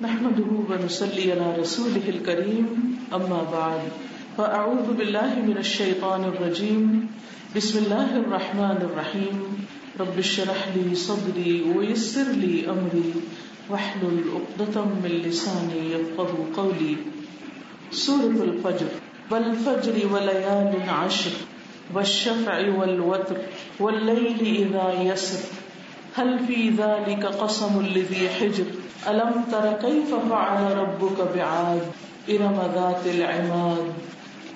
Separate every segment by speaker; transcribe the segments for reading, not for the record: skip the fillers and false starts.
Speaker 1: نحمده ونصلي على رسوله الكريم اما بعد فاعوذ بالله من الشيطان الرجيم بسم الله الرحمن الرحيم رب اشرح لي صدري ويسر لي امري واحلل عقدة من لساني يفقهوا قولي. سورة الفجر والفجر وليال عشر والشفع والوتر والليل اذا يسر هل في ذلك قسم لذي حجر ألم تر كيف فعل ربك بعاد إرم ذات العماد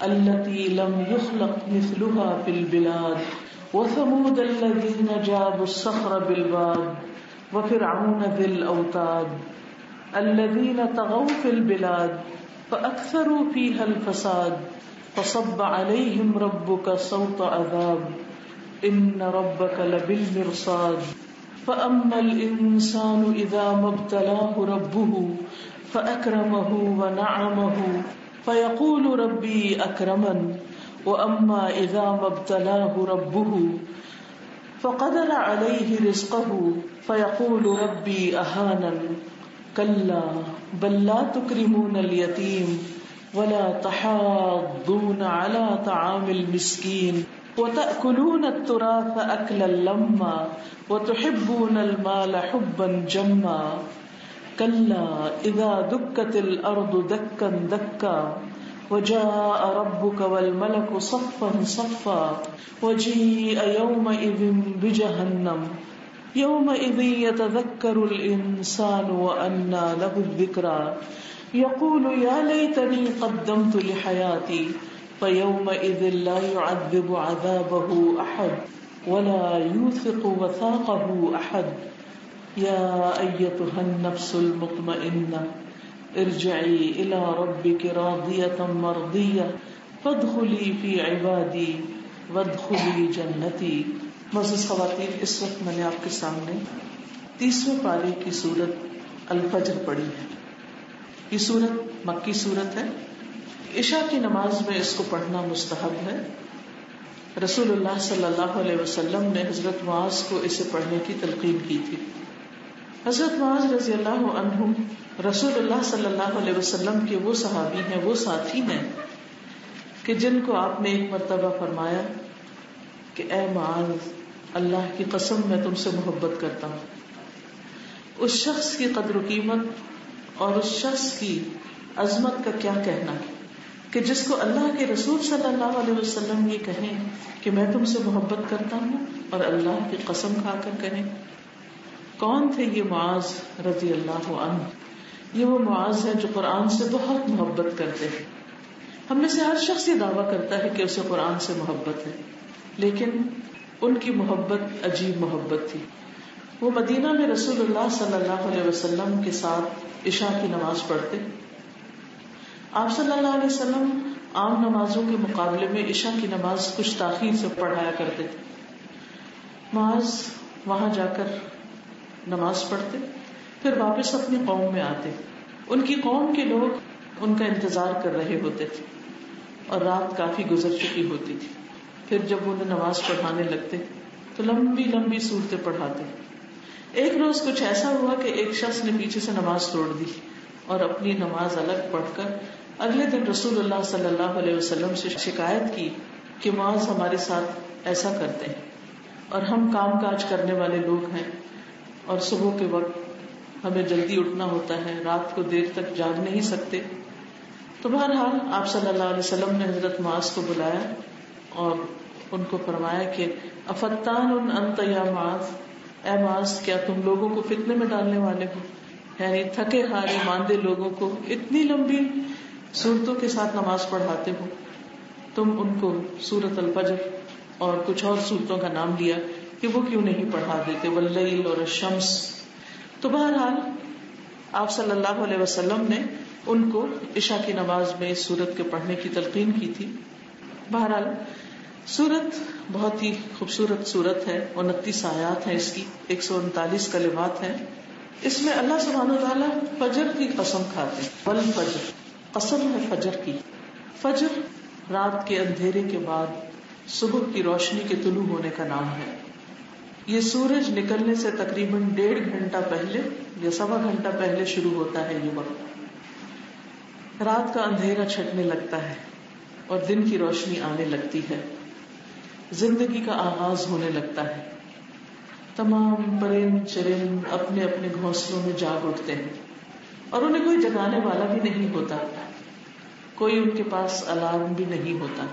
Speaker 1: التي لم يخلق مثلها في البلاد وثمود الذين جابوا الصخر بالواد وفرعون ذي الأوتاد الذين طغوا في البلاد فأكثروا فيها الفساد فصب عليهم ربك صوت عذاب إن ربك لبالمرصاد فأما الإنسان إذا ما ابتلاه ربه فأكرمه ونعمه فيقول ربي أكرمن وأما إذا ما ابتلاه ربه فقدر عليه رزقه فيقول ربي أهانن كلا بل لا تكرمون اليتيم ولا تحاضون على طعام المسكين وتأكلون التراث أكلا لما وتحبون المال حبا جما كلا إذا دكت الأرض دكا دكا وجاء ربك والملك صفا صفا وجيء يومئذ بجهنم يومئذ يتذكر الإنسان وأنى له الذكرى يقول يا ليتني قدمت لحياتي فيومئذ لا يعذب عذابه أحد ولا يوثق وثاقه أحد يا أيتها النفس المطمئنة ارجعي إلى ربك راضية مرضية فادخلي في عبادي وادخلي جنتي. معزز خواتین، اس وقت میں نے آپ کے سامنے 30ویں پارے کی سورت الفجر پڑھی ہے. یہ سورت مکی سورت ہے. عشاء کی نماز میں اس کو پڑھنا مستحب ہے. رسول اللہ صلی اللہ علیہ وسلم نے حضرت معاذ کو اسے پڑھنے کی تلقین کی تھی. حضرت معاذ رضی اللہ عنہ رسول اللہ صلی اللہ علیہ وسلم کے وہ صحابی ہیں، وہ ساتھی ہیں کہ جن کو آپ نے ایک مرتبہ فرمایا کہ اے معاذ، اللہ کی قسم میں تم سے محبت کرتا ہوں. اس شخص کی قدر و قیمت اور اس شخص کی عظمت کا کیا کہنا کہ جس کو اللہ کے رسول صلی اللہ علیہ وسلم یہ کہیں کہ میں تم سے محبت کرتا ہوں اور اللہ کی قسم کھا کر کہیں. کون تھے یہ معاذ رضی اللہ عنہ؟ یہ وہ معاذ ہے جو قرآن سے بہت محبت کرتے ہیں. ہم میں سے ہر شخص یہ دعویٰ کرتا ہے کہ اسے قرآن سے محبت ہے، لیکن ان کی محبت عجیب محبت تھی. وہ مدینہ میں رسول اللہ صلی اللہ علیہ وسلم کے ساتھ عشاء کی نماز پڑھتے. آپ صلی اللہ علیہ وسلم عام نمازوں کے مقابلے میں عشاء کی نماز کچھ تاخیر سے پڑھایا کرتے تھے. معاذ وہاں جا کر نماز پڑھتے، پھر واپس اپنی قوم میں آتے. ان کی قوم کے لوگ ان کا انتظار کر رہے ہوتے تھے اور رات کافی گزر چکی ہوتی تھی. پھر جب انہیں نماز پڑھانے لگتے تو لمبی لمبی صورتیں پڑھاتے. ایک روز کچھ ایسا ہوا کہ ایک شخص نے پیچھے سے نماز توڑ دی اور اپنی نماز الگ پڑھ کر اگلے دن رسول اللہ صلی اللہ علیہ وسلم سے شکایت کی کہ معاذ ہمارے ساتھ ایسا کرتے ہیں اور ہم کام کاج کرنے والے لوگ ہیں اور صبح کے وقت ہمیں جلدی اٹھنا ہوتا ہے، رات کو دیر تک جاگ نہیں سکتے. تو بہرحال آپ صلی اللہ علیہ وسلم نے حضرت معاذ کو بلایا اور ان کو فرمایا کہ افتان انت یا معاذ، اے معاذ کیا تم لوگوں کو فتنے میں ڈالنے والے ہو؟ یعنی تھکے ہارے ماندے لوگوں کو اتنی لمبی سورتوں کے ساتھ نماز پڑھاتے ہو. تم ان کو سورت الفجر اور کچھ اور سورتوں کا نام دیا کہ وہ کیوں نہیں پڑھا دیتے، واللیل اور الشمس. تو بہرحال آپ صلی اللہ علیہ وسلم نے ان کو عشاء کی نماز میں اس سورت کے پڑھنے کی تلقین کی تھی. بہرحال سورت بہت ہی خوبصورت سورت ہے. 29 آیات ہیں اس کی، 139 کلمات ہیں. اس میں اللہ سبحانہ وتعالیٰ فجر کی قسم کھاتے ہیں. والفجر، قسم ہے فجر کی. فجر رات کے اندھیرے کے بعد صبح کی روشنی کے طلوع ہونے کا نام ہے. یہ سورج نکلنے سے تقریباً 1.5 گھنٹہ پہلے یا 1.25 گھنٹہ پہلے شروع ہوتا ہے یہ وقت. رات کا اندھیرا چھٹنے لگتا ہے اور دن کی روشنی آنے لگتی ہے. زندگی کا آغاز ہونے لگتا ہے. تمام پرند چرند اپنے اپنے گھونسلوں میں جاگ اٹھتے ہیں اور انہیں کوئی جگانے والا بھی نہیں ہوتا, کوئی ان کے پاس الارم بھی نہیں ہوتا.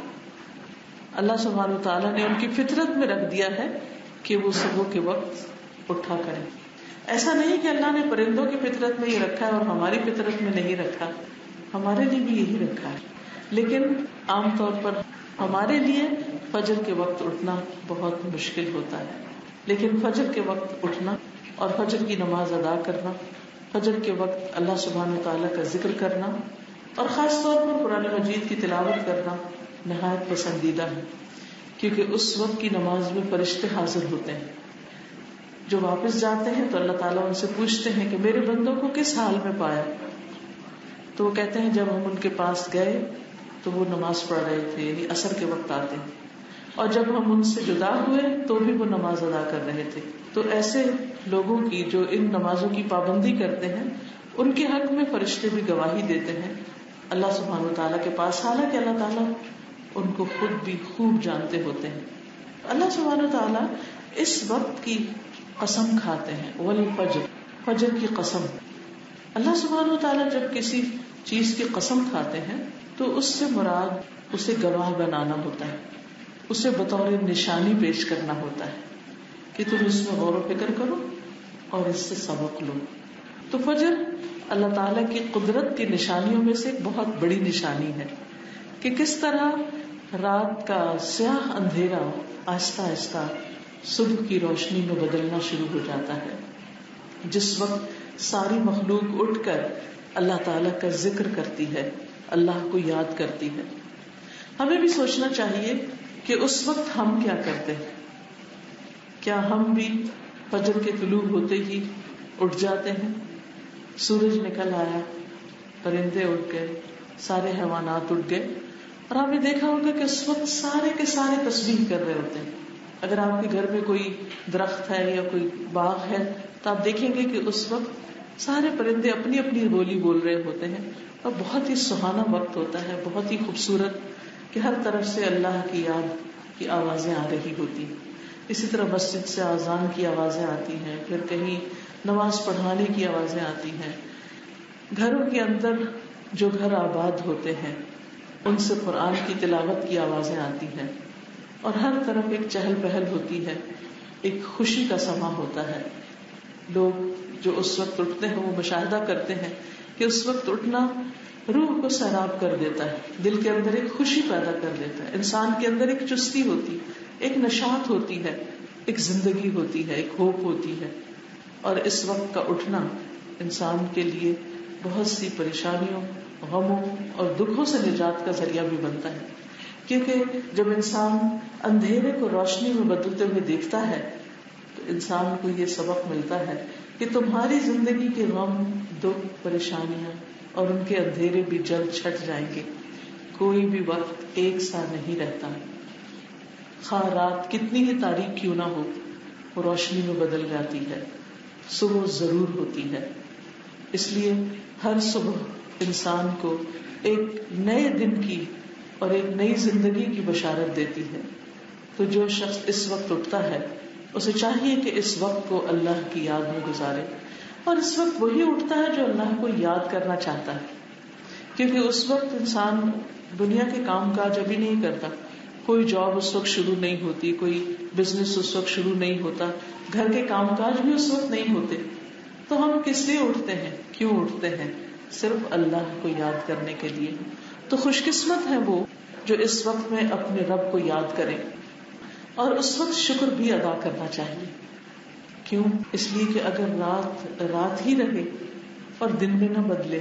Speaker 1: اللہ سبحانہ وتعالیٰ نے ان کی فطرت میں رکھ دیا ہے کہ وہ صبح کے وقت اٹھا کریں. ایسا نہیں کہ اللہ نے پرندوں کی فطرت میں یہ رکھا ہے اور ہماری فطرت میں نہیں رکھا, ہمارے لیے بھی یہی رکھا ہے. لیکن عام طور پر ہمارے لیے فجر کے وقت اٹھنا بہت مشکل ہوتا ہے. لیکن فجر کے وقت اٹھنا اور فجر کی نماز ادا کرنا, فجر کے وقت اللہ سبحانہ وتعالیٰ کا ذکر کرنا اور خاص طور پر قرآن مجید کی تلاوت کرنا نہایت پسندیدہ ہے, کیونکہ اس وقت کی نماز میں فرشتے حاضر ہوتے ہیں. جو واپس جاتے ہیں تو اللہ تعالیٰ ان سے پوچھتے ہیں کہ میرے بندوں کو کس حال میں پایا, تو وہ کہتے ہیں جب ہم ان کے پاس گئے تو وہ نماز پڑھ رہے تھے, یعنی عصر کے وقت آتے ہیں, اور جب ہم ان سے جدا ہوئے تو بھی وہ نماز ادا کر رہے تھے. تو ایسے لوگوں کی جو ان نمازوں کی پابندی کرتے ہیں ان کے حق میں فرشتے بھی گواہی دیتے ہیں اللہ سبحانہ وتعالیٰ کے پاس, حالانکہ اللہ تعالیٰ ان کو خود بھی خوب جانتے ہوتے ہیں. اللہ سبحانہ وتعالیٰ اس وقت کی قسم کھاتے ہیں, والفجر, فجر کی قسم. اللہ سبحانہ وتعالیٰ جب کسی چیز کی قسم کھاتے ہیں تو اس سے مراد اسے گواہ بنانا ہوتا ہے, اسے بطور نشانی پیش کرنا ہوتا ہے کہ تم اس میں غور و فکر کرو اور اس سے سبق لو. تو فجر اللہ تعالیٰ کی قدرت کی نشانیوں میں سے ایک بہت بڑی نشانی ہے کہ کس طرح رات کا سیاہ اندھیرا آہستہ آہستہ صبح کی روشنی میں بدلنا شروع ہو جاتا ہے, جس وقت ساری مخلوق اٹھ کر اللہ تعالیٰ کا ذکر کرتی ہے, اللہ کو یاد کرتی ہے. ہمیں بھی سوچنا چاہیے کہ اس وقت ہم کیا کرتے ہیں. کیا ہم بھی فجر کے طلوع ہوتے ہی اٹھ جاتے ہیں؟ سورج نکل آیا, پرندے اٹھ گئے, سارے حیوانات اٹھ گئے, اور آپ نے دیکھا ہوگا کہ اس وقت سارے کے سارے تسبیح کر رہے ہوتے ہیں. اگر آپ کے گھر میں کوئی درخت ہے یا کوئی باغ ہے تو آپ دیکھیں گے کہ اس وقت سارے پرندے اپنی اپنی بولی بول رہے ہوتے ہیں, اور بہت ہی سہانا وقت ہوتا ہے, بہت ہی خوبصورت, کہ ہر طرف سے اللہ کی یاد کی آوازیں آ رہی ہوتی ہیں. اسی طرح مسجد سے اذان کی آوازیں آتی ہیں, پھر کہیں نماز پڑھانے کی آوازیں آتی ہیں. گھروں کے اندر جو گھر آباد ہوتے ہیں ان سے قرآن کی تلاوت کی آوازیں آتی ہیں, اور ہر طرف ایک چہل پہل ہوتی ہے, ایک خوشی کا سما ہوتا ہے. لوگ جو اس وقت اٹھتے ہیں وہ مشاہدہ کرتے ہیں کہ اس وقت اٹھنا روح کو سیراب کر دیتا ہے, دل کے اندر ایک خوشی پیدا کر دیتا ہے, انسان کے اندر ایک چستی ہوتی, ایک نشاط ہوتی ہے, ایک زندگی ہوتی ہے, ایک ہوپ ہوتی ہے. اور اس وقت کا اٹھنا انسان کے لیے بہت سی پریشانیوں, غموں اور دکھوں سے نجات کا ذریعہ بھی بنتا ہے, کیونکہ جب انسان اندھیرے کو روشنی میں بدلتے ہوئے دیکھتا ہے تو انسان کو یہ سبق ملتا ہے کہ تمہاری زندگی کے غم, دکھ, پریشانیاں اور ان کے اندھیرے بھی جلد چھٹ جائیں گے. کوئی بھی وقت ایک سا نہیں رہتا, خواہ رات کتنی ہی تاریک کیوں نہ ہو وہ روشنی میں بدل جاتی ہے, صبح ضرور ہوتی ہے. اس لیے ہر صبح انسان کو ایک نئے دن کی اور ایک نئی زندگی کی بشارت دیتی ہے. تو جو شخص اس وقت اٹھتا ہے اسے چاہیے کہ اس وقت کو اللہ کی یاد میں گزارے, اور اس وقت وہی اٹھتا ہے جو اللہ کو یاد کرنا چاہتا ہے, کیونکہ اس وقت انسان دنیا کے کام کاج ابھی نہیں کرتا, کوئی جاب اس وقت شروع نہیں ہوتی, کوئی بزنس اس وقت شروع نہیں ہوتا, گھر کے کام کاج بھی اس وقت نہیں ہوتے. تو ہم کس لیے اٹھتے ہیں, کیوں اٹھتے ہیں؟ صرف اللہ کو یاد کرنے کے لیے. تو خوش قسمت ہے وہ جو اس وقت میں اپنے رب کو یاد کرے, اور اس وقت شکر بھی ادا کرنا چاہیے. کیوں؟ اس لیے کہ اگر رات ہی رہے اور دن میں نہ بدلے,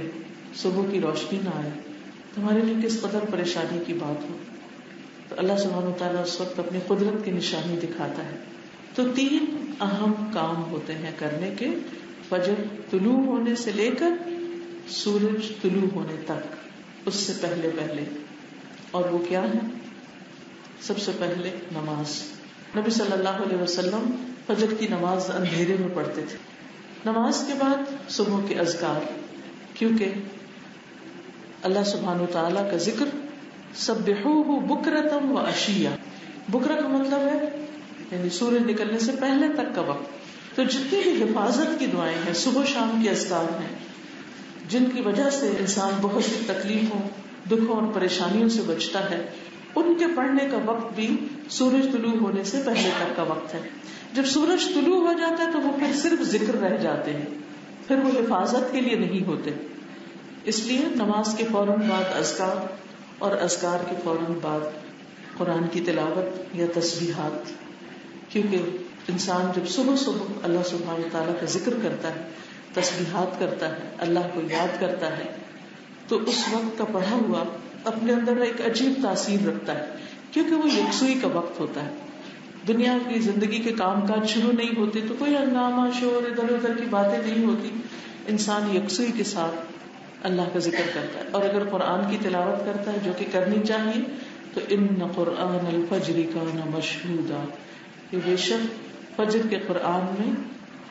Speaker 1: صبح کی روشنی نہ آئے, تمہارے لیے کس قدر پریشانی کی بات ہو. تو اللہ سبحانہ وتعالیٰ اس وقت اپنی قدرت کی نشانی دکھاتا ہے. تو 3 اہم کام ہوتے ہیں کرنے کے, فجر طلوع ہونے سے لے کر سورج طلوع ہونے تک, اس سے پہلے. اور وہ کیا ہے؟ سب سے پہلے نماز. نبی صلی اللہ علیہ وسلم فجر کی نماز اندھیرے میں پڑھتے تھے. نماز کے بعد صبح کے اذکار، کیونکہ اللہ سبحانہ وتعالی کا ذکر سبحوہ بکرۃ و عشیہ، بکرہ کا مطلب ہے یعنی سورج نکلنے سے پہلے تک کا وقت. تو جتنی بھی حفاظت کی دعائیں ہیں، صبح شام کے اذکار ہیں، جن کی وجہ سے انسان بہت سی تکلیفوں، دکھوں اور پریشانیوں سے بچتا ہے، ان کے پڑھنے کا وقت بھی سورج طلوع ہونے سے پہلے تک کا وقت ہے. جب سورج طلوع ہو جاتا ہے تو وہ پھر صرف ذکر رہ جاتے ہیں، پھر وہ حفاظت کے لیے نہیں ہوتے. اس لیے نماز کے فوراً بعد اذکار اور اذکار کے فوراً بعد قرآن کی تلاوت یا تسبیحات، کیونکہ انسان جب صبح صبح اللہ سبحانہ تعالیٰ کا ذکر کرتا ہے، تسبیحات کرتا ہے، اللہ کو یاد کرتا ہے، تو اس وقت کا پڑھا ہوا اپنے اندر ایک عجیب تاثیر رکھتا ہے، کیونکہ وہ یکسوئی کا وقت ہوتا ہے. دنیا کی زندگی کے کام کاج شروع نہیں ہوتے تو کوئی ہنگامہ شور ادھر ادھر کی باتیں نہیں ہوتی، انسان یکسوئی کے ساتھ اللہ کا ذکر کرتا ہے. اور اگر قرآن کی تلاوت کرتا ہے، جو کہ کرنی چاہیے، تو ان قرآن الفجر کان مشہودا، کہ بے شک فجر کے قرآن میں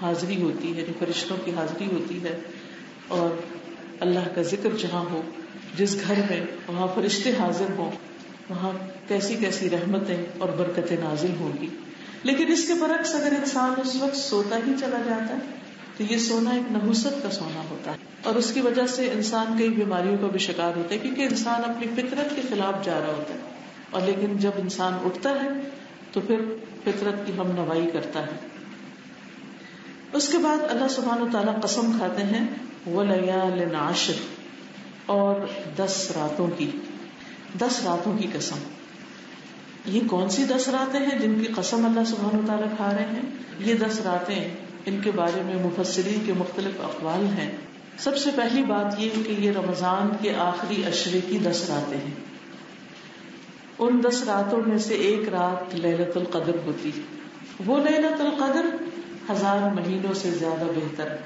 Speaker 1: حاضری ہوتی ہے، یعنی فرشتوں کی حاضری ہوتی ہے، اور اللہ کا ذکر جہاں ہو، جس گھر میں وہاں فرشتے حاضر ہوں، وہاں کیسی کیسی رحمتیں اور برکتیں نازل ہوں گی. لیکن اس کے برعکس اگر انسان اس وقت سوتا ہی چلا جاتا ہے تو یہ سونا ایک نحوست کا سونا ہوتا ہے، اور اس کی وجہ سے انسان کئی بیماریوں کا بھی شکار ہوتا ہے، کیونکہ انسان اپنی فطرت کے خلاف جا رہا ہوتا ہے. اور لیکن جب انسان اٹھتا ہے تو پھر فطرت کی ہم نوائی کرتا ہے. اس کے بعد اللہ سبحانہ وتعالیٰ قسم کھاتے ہیں وَلَيَالٍ عَشْرٍ، اور 10 راتوں کی، 10 راتوں کی قسم. یہ کون سی 10 راتیں ہیں جن کی قسم اللہ سبحانہ وتعالیٰ کھا رہے ہیں؟ یہ 10 راتیں، ان کے بارے میں مفسرین کے مختلف اقوال ہیں. سب سے پہلی بات یہ ہے کہ یہ رمضان کے آخری عشرے کی 10 راتیں ہیں. ان 10 راتوں میں سے ایک رات لیلۃ القدر ہوتی ہے. وہ لیلۃ القدر 1000 مہینوں سے زیادہ بہتر ہے،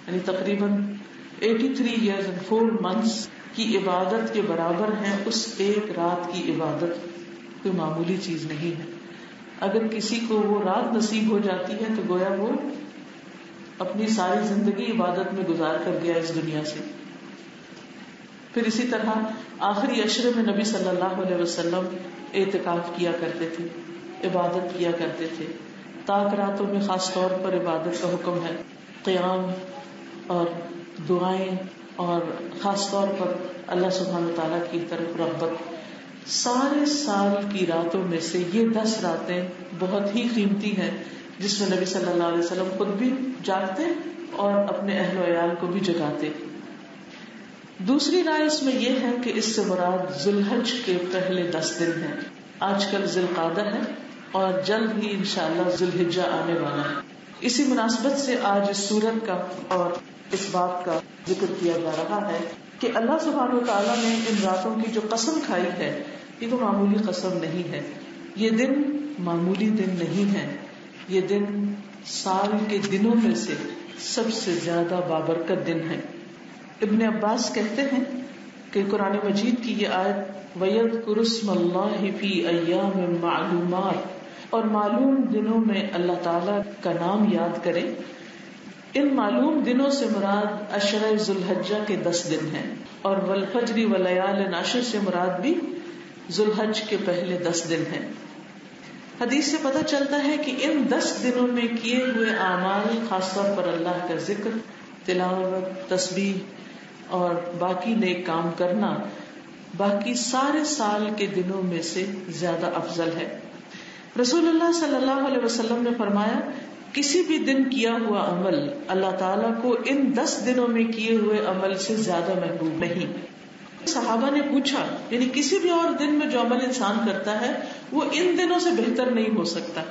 Speaker 1: یعنی تقریباً 83 years and 4 months کی عبادت کے برابر ہے. اس ایک رات کی عبادت کوئی معمولی چیز نہیں ہے. اگر کسی کو وہ رات نصیب ہو جاتی ہے تو گویا وہ اپنی ساری زندگی عبادت میں گزار کر گیا اس دنیا سے. پھر اسی طرح آخری عشرے میں نبی صلی اللہ علیہ وسلم اعتکاف کیا کرتے تھے، عبادت کیا کرتے تھے. تاک راتوں میں خاص طور پر عبادت کا حکم ہے، قیام اور دعائیں، اور خاص طور پر اللہ سبحانہ تعالیٰ کی طرف رغبت. سارے سال کی راتوں میں سے یہ 10 راتیں بہت ہی قیمتی ہیں، جس میں نبی صلی اللہ علیہ وسلم خود بھی جاگتے اور اپنے اہل و عیال کو بھی جگاتے. دوسری رائے اس میں یہ ہے کہ اس سے مراد ذوالحج کے پہلے 10 دن ہیں. آج کل ذی القعدہ ہے اور جلد ہی انشاءاللہ ذی الحجہ آنے والا ہے. اسی مناسبت سے آج اس سورت کا اور اس بات کا ذکر کیا جا رہا ہے کہ اللہ سبحانہ وتعالیٰ نے ان راتوں کی جو قسم کھائی ہے، یہ تو معمولی قسم نہیں ہے. یہ دن معمولی دن نہیں ہے، یہ دن سال کے دنوں میں سے سب سے زیادہ بابرکت دن ہے. ابن عباس کہتے ہیں کہ قرآن مجید کی یہ آیت وَيَذْكُرُ اسْمَ اللَّهِ فِي أَيَّامٍ مَعْلُومَاتٍ، اور معلوم دنوں میں اللہ تعالیٰ کا نام یاد کریں. ان معلوم دنوں سے مراد عشرہ ذی الحجہ کے 10 دن ہیں، اور والفجر ولیال عشر سے مراد بھی ذی الحج کے پہلے 10 دن ہیں. حدیث سے پتہ چلتا ہے کہ ان 10 دنوں میں کیے ہوئے اعمال، خاص طور پر اللہ کا ذکر، تلاوت، تسبیح اور باقی نیک کام کرنا، باقی سارے سال کے دنوں میں سے زیادہ افضل ہے. رسول اللہ صلی اللہ علیہ وسلم نے فرمایا کسی بھی دن کیا ہوا عمل اللہ تعالیٰ کو ان 10 دنوں میں کیے ہوئے عمل سے زیادہ محبوب نہیں. صحابہ نے پوچھا یعنی کسی بھی اور دن میں جو عمل انسان کرتا ہے وہ ان دنوں سے بہتر نہیں ہو سکتا.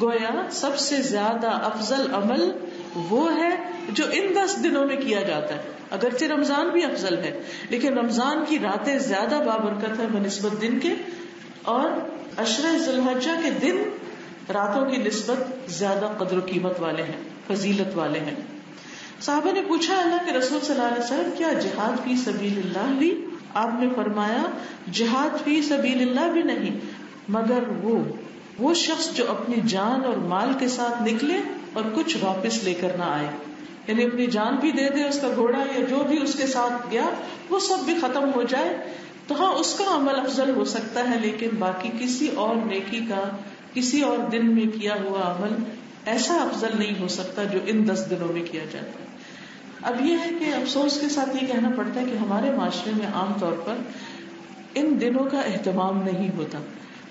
Speaker 1: گویا سب سے زیادہ افضل عمل وہ ہے جو ان 10 دنوں میں کیا جاتا ہے. اگرچہ رمضان بھی افضل ہے، لیکن رمضان کی راتیں زیادہ بابرکت ہے بنسبت دن کے، اور عشرہ ذی الحجہ کے دن راتوں کی نسبت زیادہ قدر و قیمت والے ہیں، فضیلت والے ہیں. صحابہ نے پوچھا اللہ کے رسول صلی اللہ علیہ وسلم کیا جہاد فی سبیل اللہ بھی؟ آپ نے فرمایا جہاد فی سبیل اللہ بھی نہیں، مگر وہ وہ شخص جو اپنی جان اور مال کے ساتھ نکلے اور کچھ واپس لے کر نہ آئے، یعنی اپنی جان بھی دے دے، اس کا گھوڑا یا جو بھی اس کے ساتھ گیا وہ سب بھی ختم ہو جائے، تو ہاں اس کا عمل افضل ہو سکتا ہے، لیکن باقی کسی اور نیکی کا کسی اور دن میں کیا ہوا عمل ایسا افضل نہیں ہو سکتا جو ان 10 دنوں میں کیا جاتا ہے۔ اب یہ ہے کہ افسوس کے ساتھ یہ کہنا پڑتا ہے کہ ہمارے معاشرے میں عام طور پر ان دنوں کا اہتمام نہیں ہوتا۔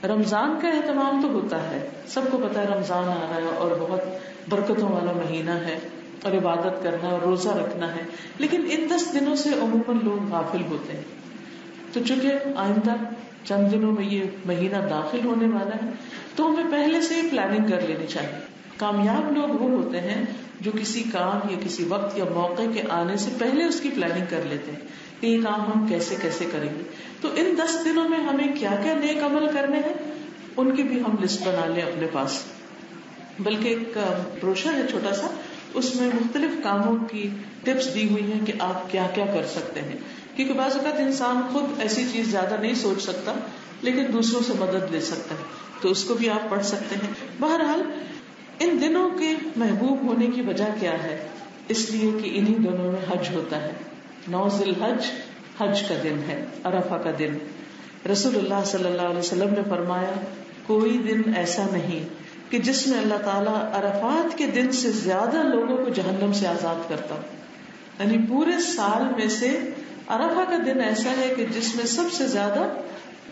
Speaker 1: رمضان کا اہتمام تو ہوتا ہے، سب کو پتا ہے رمضان آ رہا ہے اور بہت برکتوں والا مہینہ ہے اور عبادت کرنا ہے اور روزہ رکھنا ہے، لیکن ان 10 دنوں سے عموماً لوگ غافل ہوتے ہیں۔ تو چونکہ آئندہ چند دنوں میں یہ مہینہ داخل ہونے والا ہے تو ہمیں پہلے سے ہی پلاننگ کر لینی چاہیے۔ کامیاب لوگ وہ ہوتے ہیں جو کسی کام یا کسی وقت یا موقع کے آنے سے پہلے اس کی پلاننگ کر لیتے ہیں کہ یہ کام ہم کیسے کیسے کریں گے۔ تو ان 10 دنوں میں ہمیں کیا کیا نیک عمل کرنے ہیں ان کی بھی ہم لسٹ بنا لیں اپنے پاس، بلکہ ایک بروشر ہے چھوٹا سا، اس میں مختلف کاموں کی ٹپس دی ہوئی ہیں کہ آپ کیا کیا کر سکتے ہیں، کیونکہ بعض اوقات انسان خود ایسی چیز زیادہ نہیں سوچ سکتا لیکن دوسروں سے مدد لے سکتا ہے، تو اس کو بھی آپ پڑھ سکتے ہیں۔ بہرحال ان دنوں کے محبوب ہونے کی وجہ کیا ہے؟ اس لیے کہ انہی دنوں میں حج ہوتا ہے۔ 9 ذی الحج حج کا دن ہے، عرفہ کا دن۔ رسول اللہ صلی اللہ علیہ وسلم نے فرمایا کوئی دن ایسا نہیں کہ جس میں اللہ تعالیٰ عرفات کے دن سے زیادہ لوگوں کو جہنم سے آزاد کرتا ہو، یعنی پورے سال میں سے عرفہ کا دن ایسا ہے کہ جس میں سب سے زیادہ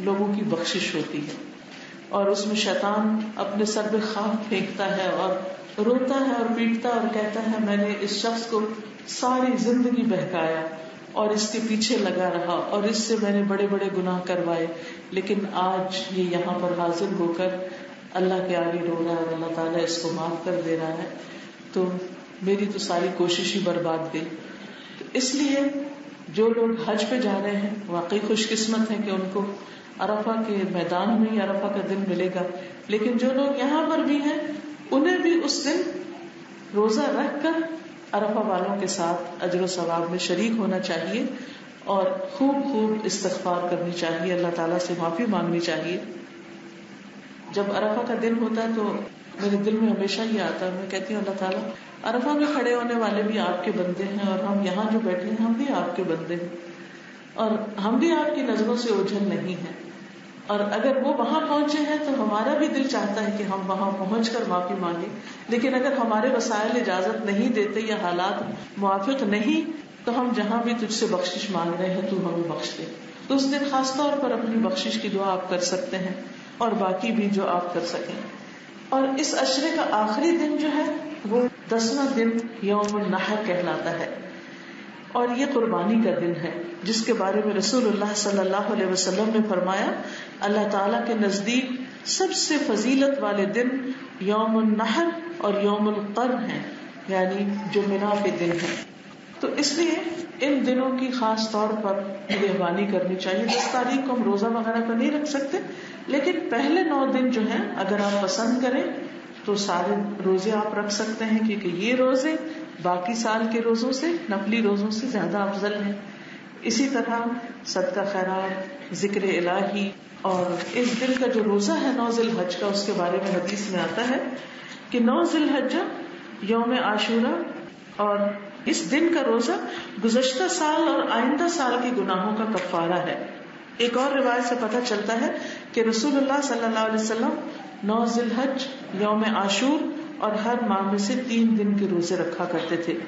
Speaker 1: لوگوں کی بخشش ہوتی ہے، اور اس میں شیطان اپنے سر پہ خاک پھینکتا ہے اور روتا ہے اور پیٹتا اور کہتا ہے میں نے اس شخص کو ساری زندگی بہکایا اور اس کے پیچھے لگا رہا اور اس سے میں نے بڑے بڑے گناہ کروائے، لیکن آج یہ یہاں پر حاضر ہو کر اللہ کے آگے رو رہا ہے اور اللہ تعالیٰ اس کو معاف کر دے رہا ہے، تو میری تو ساری کوشش ہی برباد گئی۔ تو اس لیے جو لوگ حج پہ جا رہے ہیں واقعی خوش قسمت ہیں کہ ان کو عرفہ کے میدان میں ہی عرفہ کا دن ملے گا، لیکن جو لوگ یہاں پر بھی ہیں انہیں بھی اس دن روزہ رکھ کر عرفہ والوں کے ساتھ اجر و ثواب میں شریک ہونا چاہیے اور خوب خوب استغفار کرنی چاہیے، اللہ تعالیٰ سے معافی مانگنی چاہیے۔ جب عرفہ کا دن ہوتا ہے تو میرے دل میں ہمیشہ یہ آتا ہے، میں کہتی ہوں اللہ تعالیٰ عرفہ میں کھڑے ہونے والے بھی آپ کے بندے ہیں اور ہم یہاں جو بیٹھے ہیں ہم بھی آپ کے بندے ہیں اور ہم بھی آپ کی نظروں سے اوجھل نہیں ہیں، اور اگر وہ وہاں پہنچے ہیں تو ہمارا بھی دل چاہتا ہے کہ ہم وہاں پہنچ کر معافی مانگیں، لیکن اگر ہمارے وسائل اجازت نہیں دیتے یا حالات موافق نہیں تو ہم جہاں بھی تجھ سے بخشش مانگ رہے ہیں تو ہمیں بخش دے۔ تو اس دن خاص طور پر اپنی بخشش کی دعا آپ کر سکتے ہیں اور باقی بھی جو آپ کر سکیں۔ اور اس عشرے کا آخری دن جو ہے وہ 10واں دن یوم النحر کہلاتا ہے، اور یہ قربانی کا دن ہے جس کے بارے میں رسول اللہ صلی اللہ علیہ وسلم نے فرمایا اللہ تعالیٰ کے نزدیک سب سے فضیلت والے دن یوم النحر اور یوم القر ہیں، یعنی جو منا کے دن ہے۔ تو اس لیے ان دنوں کی خاص طور پر مہربانی کرنی چاہیے۔ 10 تاریخ کو ہم روزہ وغیرہ تو نہیں رکھ سکتے، لیکن پہلے 9 دن جو ہیں اگر آپ پسند کریں تو سارے روزے آپ رکھ سکتے ہیں، کیونکہ یہ روزے باقی سال کے روزوں سے، نفلی روزوں سے زیادہ افضل ہیں۔ اسی طرح صدقہ خیرات، ذکر الہی، اور اس دن کا جو روزہ ہے 9 ذی الحج کا، اس کے بارے میں حدیث میں آتا ہے کہ 9 ذی الحج یوم عاشورہ، اور اس دن کا روزہ گزشتہ سال اور آئندہ سال کے گناہوں کا کفارہ ہے۔ ایک اور روایت سے پتہ چلتا ہے کہ رسول اللہ صلی اللہ علیہ وسلم 9 ذی الحج، یوم عاشور اور ہر ماہ میں سے 3 دن کے روزے رکھا کرتے تھے،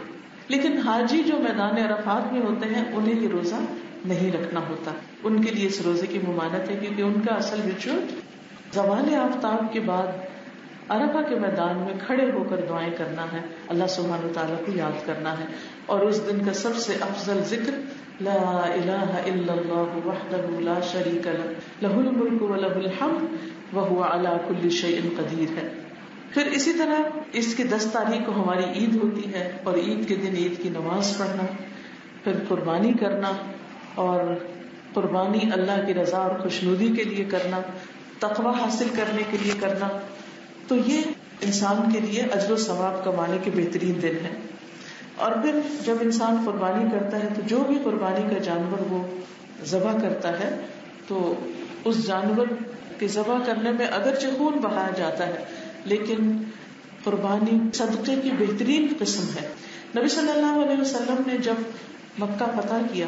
Speaker 1: لیکن حاجی جو میدان عرفات میں ہوتے ہیں انہیں یہ روزہ نہیں رکھنا ہوتا، ان کے لیے اس روزے کی ممانعت ہے، کیونکہ ان کا اصل ریچول زوال آفتاب کے بعد عرفہ کے میدان میں کھڑے ہو کر دعائیں کرنا ہے، اللہ سبحانہ وتعالیٰ کو یاد کرنا ہے، اور اس دن کا سب سے افضل ذکر لا الہ الا اللہ وحدہ لا شریک لہ لہ الملک ولہ الحمد وہو علی کل شیء قدیر ہے۔ پھر اسی طرح اس کی 10 تاریخ کو ہماری عید ہوتی ہے، اور عید کے دن عید کی نماز پڑھنا، پھر قربانی کرنا، اور قربانی اللہ کی رضا اور خوشنودی کے لیے کرنا، تقوی حاصل کرنے کے لیے کرنا، تو یہ انسان کے لیے اجر و ثواب کمانے کے بہترین دن ہیں۔ اور پھر جب انسان قربانی کرتا ہے تو جو بھی قربانی کا جانور وہ ذبح کرتا ہے تو اس جانور کے ذبح کرنے میں اگرچہ خون بہایا جاتا ہے لیکن قربانی صدقے کی بہترین قسم ہے. نبی صلی اللہ علیہ وسلم نے جب مکہ فتح کیا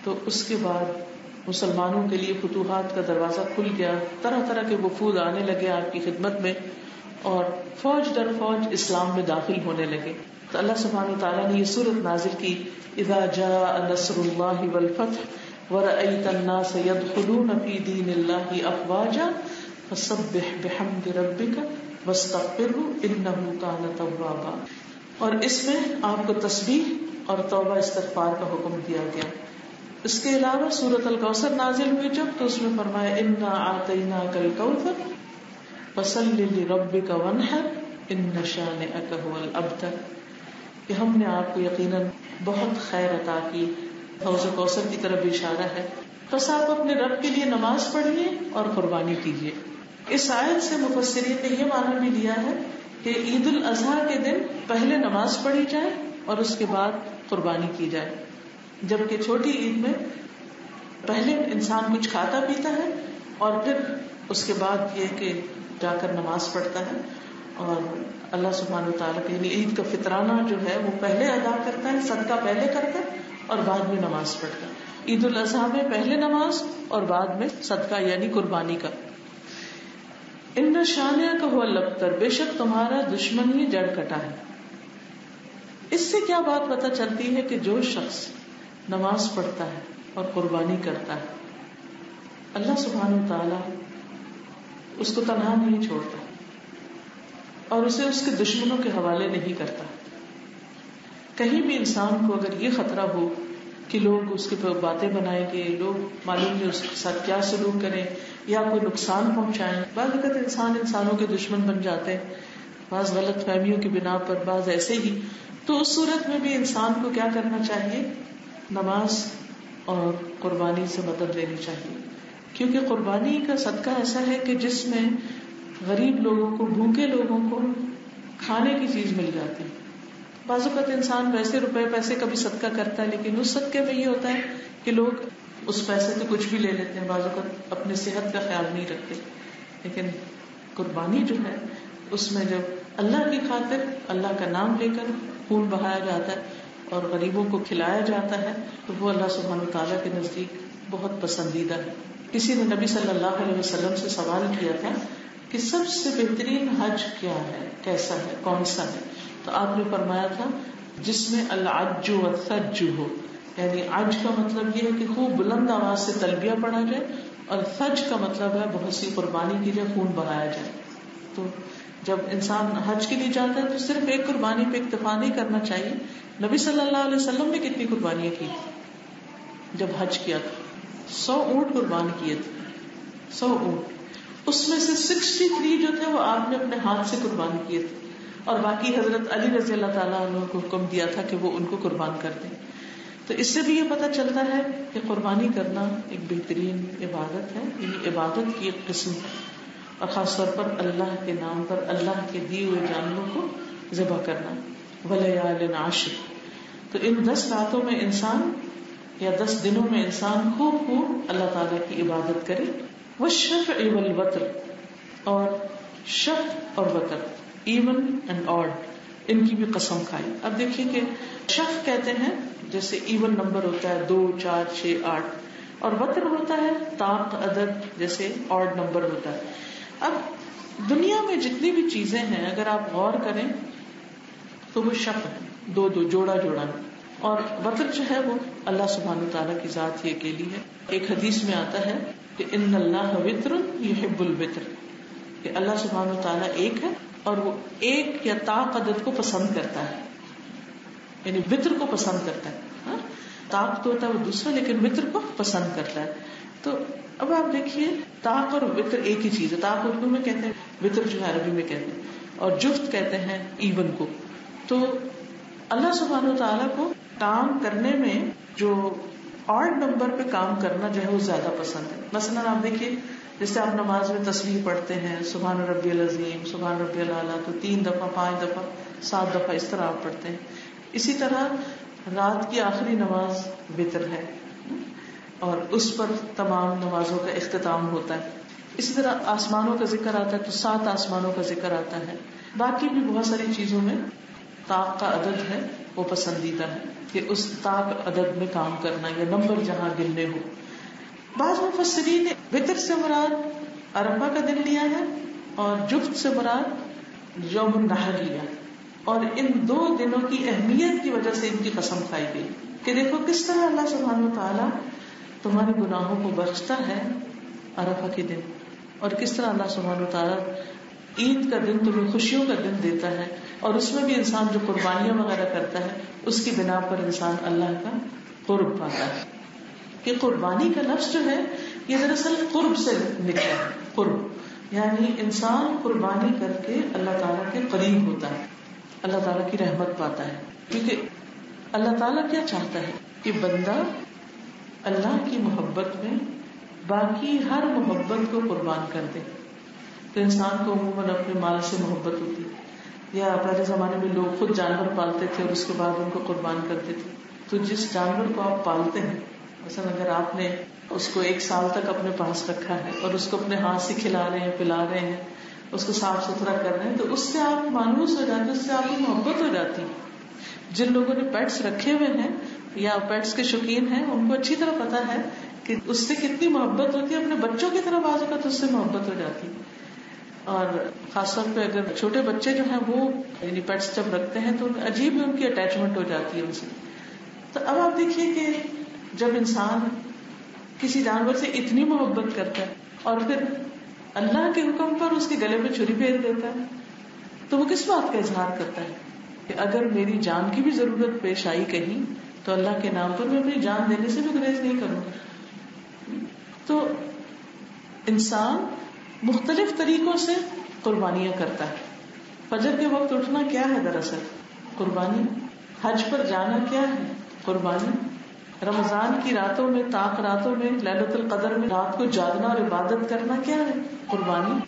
Speaker 1: تو اس کے بعد مسلمانوں کے لیے فتوحات کا دروازہ کھل گیا. طرح طرح کے وفود آنے لگے آپ کی خدمت میں اور فوج در فوج اسلام میں داخل ہونے لگے. تو اللہ سبحانہ وتعالیٰ نے یہ سورت نازل کی اذا جاء نصر اللہ والفتح ورأیت الناس يدخلون فی دین اللہ افواجا فسبح بحمد ربک واستغفرہ انہ کان توابا. اور اس میں آپ کو تسبیح اور توبہ استغفار کا حکم دیا گیا. اس کے علاوہ سورۃ الکوثر نازل ہوئی جب تو اس میں فرمایا انا اعطیناک الکوثر فصل لربک وانحر ان شانئک هو الابتر. کہ ہم نے آپ کو یقیناً بہت خیر عطا کی. حوض کوثر کی طرف اشارہ ہے. بس آپ اپنے رب کے لیے نماز پڑھیے اور قربانی کیجیے. اس آیت سے مفسرین نے یہ معنی بھی لیا ہے کہ عید الاضحیٰ کے دن پہلے نماز پڑھی جائے اور اس کے بعد قربانی کی جائے، جبکہ چھوٹی عید میں پہلے انسان کچھ کھاتا پیتا ہے اور پھر اس کے بعد یہ کہ جا کر نماز پڑھتا ہے اور اللہ سبحانہ وتعالیٰ کے یعنی عید کا فطرانہ جو ہے وہ پہلے ادا کرتا ہے، صدقہ پہلے کرتا ہے اور بعد میں نماز پڑھتا ہے. عید الاضحیٰ میں پہلے نماز اور بعد میں صدقہ یعنی قربانی کا. ان شانئک هو الابتر، بے شک تمہارا دشمن ہی جڑ کٹا ہے. اس سے کیا بات پتہ چلتی ہے کہ جو شخص نماز پڑھتا ہے اور قربانی کرتا ہے اللہ سبحانہ وتعالیٰ اس کو تنہا نہیں چھوڑتا اور اسے اس کے دشمنوں کے حوالے نہیں کرتا. کہیں بھی انسان کو اگر یہ خطرہ ہو کہ لوگ اس کے باتیں بنائیں گے، لوگ معلوم نہیں اس کے ساتھ کیا سلوک کریں یا کوئی نقصان پہنچائیں. بعض اوقات انسانوں کے دشمن بن جاتے ہیں، بعض غلط فہمیوں کی بنا پر، بعض ایسے ہی. تو اس صورت میں بھی انسان کو کیا کرنا چاہیے؟ نماز اور قربانی سے مدد لینی چاہیے، کیونکہ قربانی کا صدقہ ایسا ہے کہ جس میں غریب لوگوں کو، بھوکے لوگوں کو کھانے کی چیز مل جاتی ہے. بعض اوقات انسان ویسے روپے پیسے کا بھی صدقہ کرتا ہے لیکن اس صدقے میں یہ ہوتا ہے کہ لوگ اس پیسے سے کچھ بھی لے لیتے ہیں، بعض اوقات اپنے صحت کا خیال نہیں رکھتے. لیکن قربانی جو ہے اس میں جب اللہ کی خاطر اللہ کا نام لے کر خون بہایا جاتا ہے اور غریبوں کو کھلایا جاتا ہے تو وہ اللہ سبحانہ وتعالیٰ کے نزدیک بہت پسندیدہ ہے. کسی نے نبی صلی اللہ علیہ وسلم سے سوال کیا تھا کہ سب سے بہترین حج کیا ہے، کیسا ہے، کون سا ہے؟ تو آپ نے فرمایا تھا جس میں العج والثج ہو، یعنی عج کا مطلب یہ ہے کہ خوب بلند آواز سے تلبیہ پڑھا جائے اور ثج کا مطلب ہے بہت سی قربانی کی جائے، خون بہایا جائے. تو جب انسان حج کے لیے جاتا ہے تو صرف ایک قربانی پہ اکتفا نہیں کرنا چاہیے. نبی صلی اللہ علیہ وسلم نے کتنی قربانیاں کی جب حج کیا تھا؟ 100 اونٹ قربان کیے تھے، 100 اونٹ. اس میں سے 63 جو تھے وہ آپ نے اپنے ہاتھ سے قربان کیے تھے اور باقی حضرت علی رضی اللہ تعالیٰ عنہ کو حکم دیا تھا کہ وہ ان کو قربان کر دیں. تو اس سے بھی یہ پتہ چلتا ہے کہ قربانی کرنا ایک بہترین عبادت ہے، یعنی عبادت کی ایک قسم ہے اور خاص طور پر اللہ کے نام پر اللہ کے دیے ہوئے جانوروں کو ذبح کرنا. ولیال عشر، تو ان 10 راتوں میں انسان یا 10 دنوں میں انسان خوب اللہ تعالیٰ کی عبادت کرے. والشفع والوتر، اور شفع اور وتر، ایون اینڈ آڈ، ان کی بھی قسم کھائی. اب دیکھیے کہ شفع کہتے ہیں جیسے ایون نمبر ہوتا ہے 2 4 6 8 اور وتر ہوتا ہے طاق عدد جیسے آڈ نمبر ہوتا ہے. اب دنیا میں جتنی بھی چیزیں ہیں اگر آپ غور کریں تو وہ شفع ہے، 2 2 جوڑا جوڑا. اور وتر جو ہے وہ اللہ سبحانہ تعالیٰ کی ذات ہی اکیلی ہے. ایک حدیث میں آتا ہے کہ ان اللہ وتر یحب الوتر، کہ اللہ سبحانہ تعالیٰ ایک ہے اور وہ ایک یا طاق عدد کو پسند کرتا ہے، یعنی وتر کو پسند کرتا ہے. طاق تو ہوتا ہے وہ دوسرا، لیکن وتر کو پسند کرتا ہے. تو اب آپ دیکھیے طاق اور وتر ایک ہی چیز ہے. طاق اردو میں کہتے ہیں، وتر جو ہے عربی میں کہتے ہیں، اور جفت کہتے ہیں ایون کو. تو اللہ سبحانہ تعالیٰ کو کام کرنے میں جو آڈ نمبر پہ کام کرنا جو ہے وہ زیادہ پسند ہے. مثلا آپ دیکھیے جیسے آپ نماز میں تسبیح پڑھتے ہیں سبحان ربی العظیم، سبحان ربی الاعلیٰ، تو 3 دفعہ 5 دفعہ 7 دفعہ اس طرح آپ پڑھتے ہیں. اسی طرح رات کی آخری نماز وتر ہے. اور اس پر تمام نمازوں کا اختتام ہوتا ہے. اسی طرح آسمانوں کا ذکر آتا ہے تو 7 آسمانوں کا ذکر آتا ہے. باقی بھی بہت ساری چیزوں میں طاق کا عدد ہے وہ پسندیدہ ہے کہ اس طاق عدد میں کام کرنا یا نمبر جہاں گننے ہو. بعض مفسرین نے وتر سے مراد عرفہ کا دن لیا ہے اور جفت سے مراد یوم النحر لیا، اور ان 2 دنوں کی اہمیت کی وجہ سے ان کی قسم کھائی گئی کہ دیکھو کس طرح اللہ سبحانہ وتعالیٰ تمہارے گناہوں کو بخشتا ہے عرفہ کے دن، اور کس طرح اللہ سبحانہ وتعالیٰ عید کا دن تمہیں خوشیوں کا دن دیتا ہے، اور اس میں بھی انسان جو قربانیاں وغیرہ کرتا ہے اس کی بنا پر انسان اللہ کا قرب پاتا ہے. کہ قربانی کا لفظ جو ہے یہ دراصل قرب سے نکلا ہے. قرب یعنی انسان قربانی کر کے اللہ تعالیٰ کے قریب ہوتا ہے، اللہ تعالیٰ کی رحمت پاتا ہے. کیونکہ اللہ تعالیٰ کیا چاہتا ہے کہ بندہ اللہ کی محبت میں باقی ہر محبت کو قربان کر دے. تو انسان کو عموماً اپنے مال سے محبت ہوتی ہے، یا پہلے زمانے میں لوگ خود جانور پالتے تھے اور اس کے بعد ان کو قربان کرتے تھے. تو جس جانور کو آپ پالتے ہیں، مثلا اگر آپ نے اس کو 1 سال تک اپنے پاس رکھا ہے اور اس کو اپنے ہاتھ سے کھلا رہے ہیں، پلا رہے ہیں، اس کو صاف ستھرا کر رہے ہیں، تو اس سے آپ مانوس ہو جاتے ہیں، اس سے آپ کی محبت ہو جاتی ہے. جن لوگوں نے پیٹس رکھے ہوئے ہیں یا پیٹس کے شوقین ہیں ان کو اچھی طرح پتا ہے کہ اس سے کتنی محبت ہوتی ہے. اپنے بچوں کی طرف آ جاتا تو اس سے محبت ہو جاتی. اور خاص طور پہ اگر چھوٹے بچے جو ہیں وہ یعنی پیٹس جب رکھتے ہیں تو عجیب ہی ان کی اٹیچمنٹ ہو جاتی ہے ان سے. تو اب آپ دیکھیے کہ جب انسان کسی جانور سے اتنی محبت کرتا ہے اور پھر اللہ کے حکم پر اس کے گلے میں چھری پھیر دیتا ہے تو وہ کس بات کا اظہار کرتا ہے کہ اگر میری جان کی بھی ضرورت پیش آئی کہیں تو اللہ کے نام پر میں اپنی جان دینے سے بھی گریز نہیں کروں گا. تو انسان مختلف طریقوں سے قربانیاں کرتا ہے. فجر کے وقت اٹھنا کیا ہے؟ دراصل قربانی. حج پر جانا کیا ہے؟ قربانی. رمضان کی راتوں میں طاق راتوں میں لیلۃ القدر میں رات کو جاگنا اور عبادت کرنا کیا ہے؟ قربانی.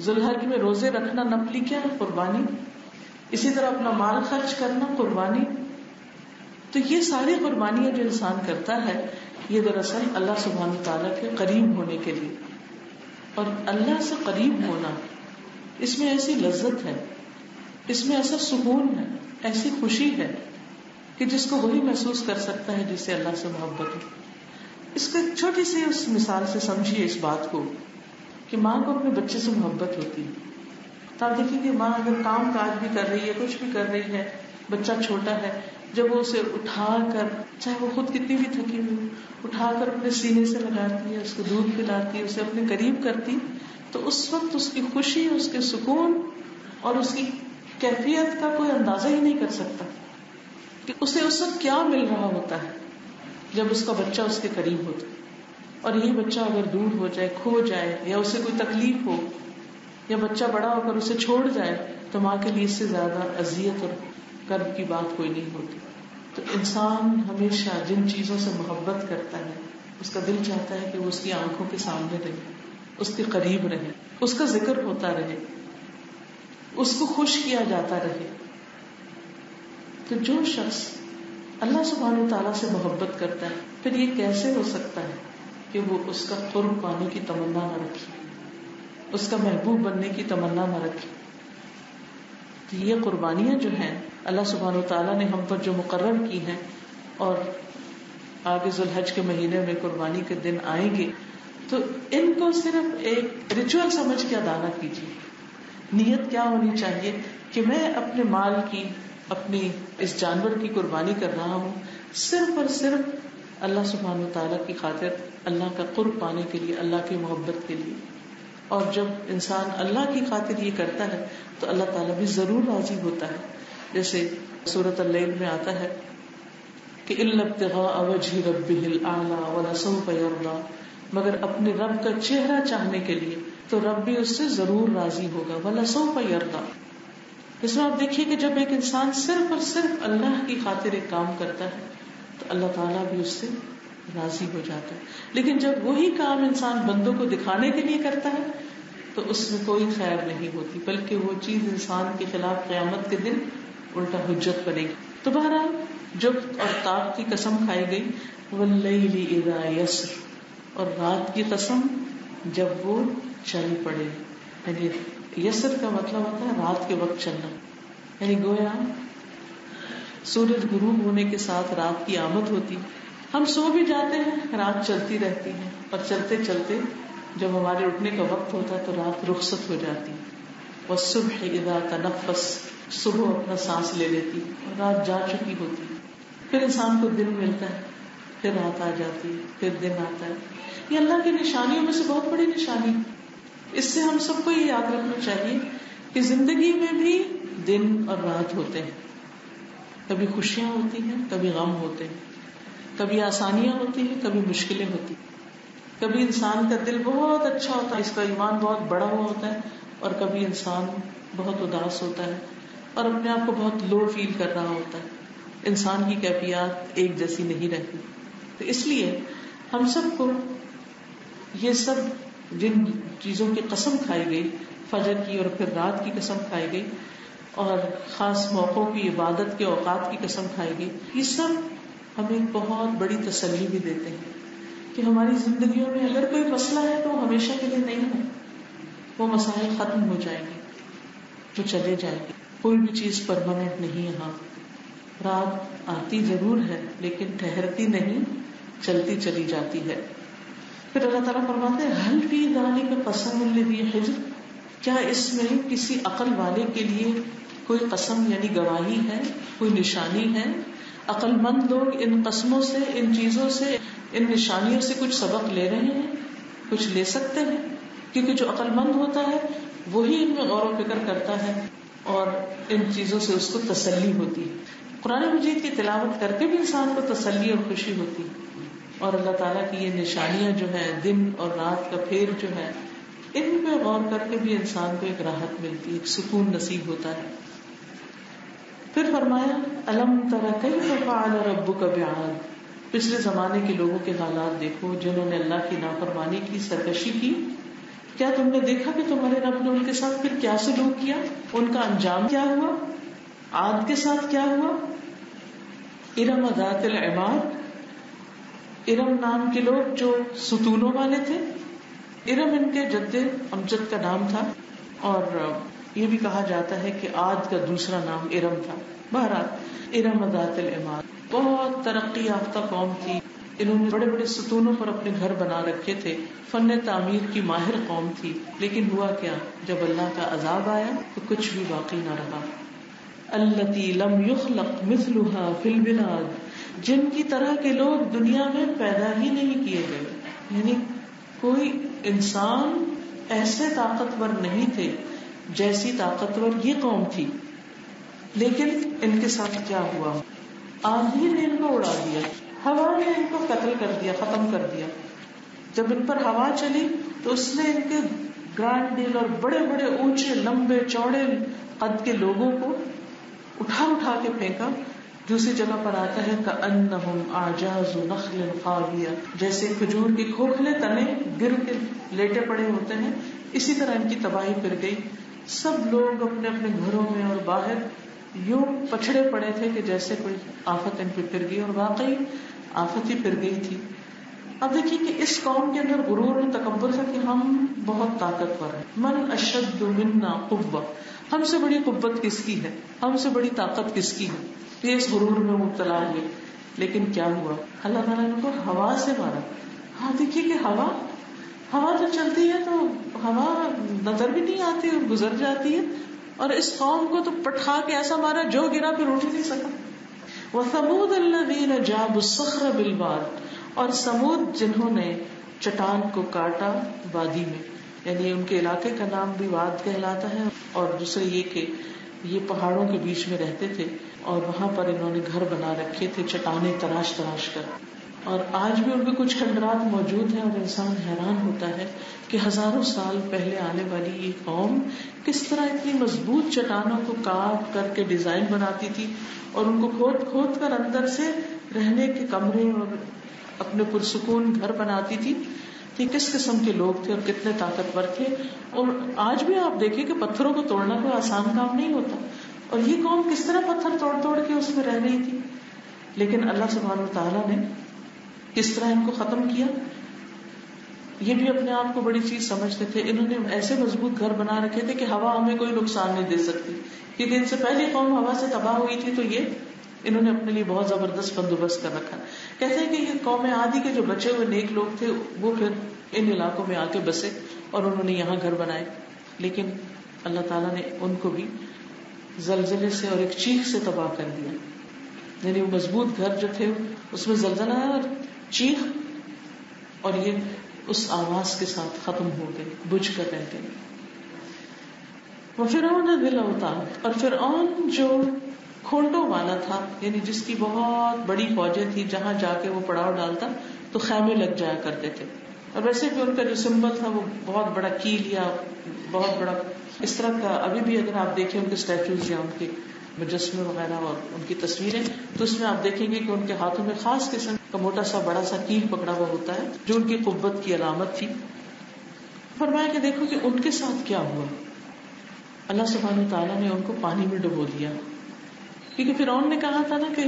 Speaker 1: ذوالحج میں روزے رکھنا نفلی کیا ہے؟ قربانی. اسی طرح اپنا مال خرچ کرنا قربانی. تو یہ ساری قربانیاں جو انسان کرتا ہے یہ دراصل اللہ سبحانہ تعالیٰ کے قریب ہونے کے لیے. اور اللہ سے قریب ہونا اس میں ایسی لذت ہے، اس میں ایسا سکون ہے، ایسی خوشی ہے کہ جس کو وہی محسوس کر سکتا ہے جس سے اللہ سے محبت ہو. اس کو ایک چھوٹی سی اس مثال سے سمجھیے اس بات کو کہ ماں کو اپنے بچے سے محبت ہوتی ہے. تو آپ دیکھیں کہ ماں اگر کام کاج بھی کر رہی ہے، کچھ بھی کر رہی ہے، بچہ چھوٹا ہے، جب وہ اسے اٹھا کر چاہے وہ خود کتنی بھی تھکی ہوئی اٹھا کر اپنے سینے سے لگاتی ہے، اس کو دودھ پلاتی ہے، اسے اپنے قریب کرتی، تو اس وقت اس کی خوشی، اس کے سکون اور اس کی کیفیت کا کوئی اندازہ ہی نہیں کر سکتا کہ اسے اس وقت کیا مل رہا ہوتا ہے جب اس کا بچہ اس کے قریب ہوتا. اور یہی بچہ اگر دور ہو جائے، کھو جائے، یا اسے کوئی تکلیف ہو، یا بچہ بڑا ہو کر اسے چھوڑ جائے، تو ماں کے لیے اس سے زیادہ اذیت اور کرب کی بات کوئی نہیں ہوتی. تو انسان ہمیشہ جن چیزوں سے محبت کرتا ہے اس کا دل چاہتا ہے کہ وہ اس کی آنکھوں کے سامنے رہے، اس کے قریب رہے، اس کا ذکر ہوتا رہے، اس کو خوش کیا جاتا رہے. تو جو شخص اللہ سبحانہ تعالیٰ سے محبت کرتا ہے پھر یہ کیسے ہو سکتا ہے کہ وہ اس کا قرب پانے کی تمنا نہ رکھے، اس کا محبوب بننے کی تمنا نہ رکھے. تو یہ قربانیاں جو ہیں اللہ سبحانہ تعالیٰ نے ہم پر جو مقرر کی ہیں، اور آگے ذوالحج کے مہینے میں قربانی کے دن آئیں گے، تو ان کو صرف ایک ریچول سمجھ کے ادا نہ کیجیے. نیت کیا ہونی چاہیے کہ میں اپنے مال کی، اپنی اس جانور کی قربانی کر رہا ہوں صرف اور صرف اللہ سبحانہ تعالیٰ کی خاطر، اللہ کا قرب پانے کے لیے، اللہ کی محبت کے لیے. اور جب انسان اللہ کی خاطر یہ کرتا ہے تو اللہ تعالیٰ بھی ضرور راضی ہوتا ہے. جیسے سورۃ اللیل میں آتا ہے کہ الا ابتغاء وجہ ربہ الاعلی ولسوف یرضی، مگر اپنے رب کا چہرہ چاہنے کے لیے تو رب بھی اس سے ضرور راضی ہوگا. ولسوف یرضی. اس میں آپ دیکھیے کہ جب ایک انسان صرف اور صرف اللہ کی خاطر ایک کام کرتا ہے تو اللہ تعالیٰ بھی اس سے راضی ہو جاتا ہے. لیکن جب وہی کام انسان بندوں کو دکھانے کے لیے کرتا ہے تو اس میں کوئی خیر نہیں ہوتی، بلکہ وہ چیز انسان کے خلاف قیامت کے دن الٹا حجت بنے گی. تو بہرحال جفت اور طاق کی قسم کھائی گئی، واللیل اذا یسر، اور رات کی قسم جب وہ چل پڑے. یعنی یسر کا مطلب ہوتا ہے رات کے وقت چلنا، یعنی گویا سورج غروب ہونے کے ساتھ رات کی آمد ہوتی. ہم سو بھی جاتے ہیں، رات چلتی رہتی ہے، اور چلتے چلتے جب ہمارے اٹھنے کا وقت ہوتا ہے تو رات رخصت ہو جاتی. والصبح اذا تنفس، صبح اپنا سانس لے لیتی اور رات جا چکی ہوتی. پھر انسان کو دن ملتا ہے، پھر رات آ جاتی ہے، پھر دن آتا ہے. یہ اللہ کی نشانیوں میں سے بہت بڑی نشانی. اس سے ہم سب کو یہ یاد رکھنا چاہیے کہ زندگی میں بھی دن اور رات ہوتے ہیں. کبھی خوشیاں ہوتی ہیں، کبھی غم ہوتے ہیں، کبھی آسانیاں ہوتی ہیں، کبھی مشکلیں ہوتی ہیں. کبھی انسان کا دل بہت اچھا ہوتا ہے، اس کا ایمان بہت بڑا ہوا ہوتا ہے، اور کبھی انسان بہت اداس ہوتا ہے اور اپنے آپ کو بہت لو فیل کر رہا ہوتا ہے. انسان کی کیفیات ایک جیسی نہیں رہتی. تو اس لیے ہم سب کو یہ سب جن چیزوں کی قسم کھائی گئی، فجر کی اور پھر رات کی قسم کھائی گئی، اور خاص موقعوں کی عبادت کے اوقات کی قسم کھائی گئی، یہ سب ہمیں ایک بہت بڑی تسلی بھی دیتے ہیں کہ ہماری زندگیوں میں اگر کوئی مسئلہ ہے تو ہمیشہ کے لیے نہیں ہے. وہ مسائل ختم ہو جائیں گے، وہ چلے جائیں گے. کوئی بھی چیز پرماننٹ نہیں. یہاں رات آتی ضرور ہے لیکن ٹھہرتی نہیں، چلتی چلی جاتی ہے. پھر اللہ تعالیٰ فرماتے ہیں حل فی ذالک قسم لذی حجر، کیا اس میں کسی عقل والے کے لیے کوئی قسم یعنی گواہی ہے، کوئی نشانی ہے؟ عقل مند لوگ ان قسموں سے، ان چیزوں سے، ان نشانیوں سے کچھ سبق لے رہے ہیں، کچھ لے سکتے ہیں. کیونکہ جو عقل مند ہوتا ہے وہی ان میں غور و فکر کرتا ہے اور ان چیزوں سے اس کو تسلی ہوتی ہے. قرآن مجید کی تلاوت کر کے بھی انسان کو تسلی اور خوشی ہوتی ہے. اور اللہ تعالیٰ کی یہ نشانیاں جو ہیں، دن اور رات کا پھیر جو ہے، ان پہ غور کر کے بھی انسان کو ایک راحت ملتی ہے، ایک سکون نصیب ہوتا ہے. پھر فرمایا الم تر کیف فعل ربک بعاد، پچھلے زمانے کے لوگوں کے حالات دیکھو جنہوں نے اللہ کی نافرمانی کی، سرکشی کی. کیا تم نے دیکھا کہ تمہارے رب نے ان کے ساتھ پھر کیا سلوک کیا؟ ان کا انجام کیا ہوا؟ عاد کے ساتھ کیا ہوا؟ ارم ذات العماد، ارم نام کے لوگ جو ستونوں والے تھے. ارم ان کے جد امجد کا نام تھا، اور یہ بھی کہا جاتا ہے کہ عاد کا دوسرا نام ارم تھا. بہرحال ارم ذات العماد بہت ترقی یافتہ قوم تھی. انہوں نے بڑے بڑے ستونوں پر اپنے گھر بنا رکھے تھے، فن تعمیر کی ماہر قوم تھی. لیکن ہوا کیا، جب اللہ کا عذاب آیا تو کچھ بھی باقی نہ رہا. التی لم یخلق مثلها فی البلاد، جن کی طرح کے لوگ دنیا میں پیدا ہی نہیں کیے گئے. یعنی کوئی انسان ایسے طاقتور نہیں تھے جیسی طاقتور یہ قوم تھی. لیکن ان کے ساتھ کیا ہوا، آندھی نے ان کو اڑا دیا، ہوا نے ان کو قتل کر دیا، ختم کر دیا. جب ان پر ہوا چلی تو اس نے ان کے گرانڈ ڈیل اور بڑے بڑے اونچے لمبے چوڑے قد کے لوگوں کو اٹھا اٹھا کے پھینکا. دوسری جگہ پر آتا ہے کأنہم اعجاز نخل خاویہ، جیسے کھجور کے کھوکھلے تنے گر کے لیٹے پڑے ہوتے ہیں، اسی طرح ان کی تباہی پھر گئی. سب لوگ اپنے اپنے گھروں میں اور باہر یوں پچھڑے پڑے تھے کہ جیسے کوئی آفت ان پہ پھر گئی، اور واقعی آفت ہی پھر گئی تھی. اب دیکھیے کہ اس قوم کے اندر غرور اور تکبر تھا کہ ہم بہت طاقتور ہیں. من اشد منا قوہ، ہم سے بڑی قوت کس کی ہے، ہم سے بڑی طاقت کس کی ہے. یہ اس غرور میں مبتلا ہوئے. لیکن کیا ہوا، اللہ تعالیٰ نے ان کو ہوا سے مارا. ہاں دیکھیے کہ ہوا تو چلتی ہے تو ہوا نظر بھی نہیں آتی اور گزر جاتی ہے، اور اس قوم کو تو پٹھا کے ایسا مارا جو گرا پھر اٹھ ہی نہیں سکا. وَثَمُودَ الَّذِينَ جَابُوا الصَّخْرَ بِالْوَادِ، اور سمود جنہوں نے چٹان کو کاٹا وادی میں، یعنی ان کے علاقے کا نام بھی واد کہلاتا ہے. اور دوسرے یہ کہ یہ پہاڑوں کے بیچ میں رہتے تھے اور وہاں پر انہوں نے گھر بنا رکھے تھے چٹانیں تراش تراش کر. اور آج بھی ان کے کچھ کھنڈرات موجود ہیں، اور انسان حیران ہوتا ہے کہ ہزاروں سال پہلے آنے والی یہ قوم کس طرح اتنی مضبوط چٹانوں کو کاٹ کر کے ڈیزائن بناتی تھی، اور ان کو کھود کھود کر اندر سے رہنے کے کمرے اور اپنے پرسکون گھر بناتی تھی. کہ کس قسم کے لوگ تھے اور کتنے طاقتور تھے. اور آج بھی آپ دیکھیں کہ پتھروں کو توڑنا کوئی آسان کام نہیں ہوتا، اور یہ قوم کس طرح پتھر توڑ توڑ کے اس میں رہ رہی تھی. لیکن اللہ سبحانہ وتعالیٰ نے کس طرح ان کو ختم کیا. یہ بھی اپنے آپ کو بڑی چیز سمجھتے تھے. انہوں نے ایسے مضبوط گھر بنا رکھے تھے کہ ہوا ہمیں کوئی نقصان نہیں دے سکتی, کیونکہ ان سے پہلی قوم ہوا سے تباہ ہوئی تھی, تو یہ انہوں نے اپنے لیے بہت زبردست بندوبست کر رکھا. کہتے ہیں کہ یہ قوم عادی کے جو بچے ہوئے نیک لوگ تھے وہ پھر ان علاقوں میں آ کے بسے اور انہوں نے یہاں گھر بنائے, لیکن اللہ تعالیٰ نے ان کو بھی زلزلے سے اور ایک چیخ سے تباہ کر دیا. یعنی وہ مضبوط گھر جو تھے اس میں زلزلہ آیا اور چیخ, اور یہ اس آواز کے ساتھ ختم ہو گئے, بجھ کر رہ گئے. وفرعون ذی الاوتاد, اور فرعون جو کھونٹوں والا تھا, یعنی جس کی بہت بڑی فوجیں تھی, جہاں جا کے وہ پڑاؤ ڈالتا تو خیمے لگ جایا کرتے تھے. اور ویسے بھی ان کا جو سمبل تھا وہ بہت بڑا کیل یا بہت بڑا اس طرح کا. ابھی بھی اگر آپ دیکھیں ان کے اسٹیچوز یا ان کے مجسمے وغیرہ اور ان کی تصویریں, تو اس میں آپ دیکھیں گے کہ ان کے ہاتھوں میں خاص قسم کا موٹا سا بڑا سا کیل پکڑا ہوا ہوتا ہے, جو ان کی قوت کی علامت تھی. فرمایا کہ دیکھو کہ ان کے ساتھ کیا ہوا. اللہ سبحانہ تعالیٰ نے ان کو پانی میں ڈبو دیا, کیونکہ فرعون نے کہا تھا نا کہ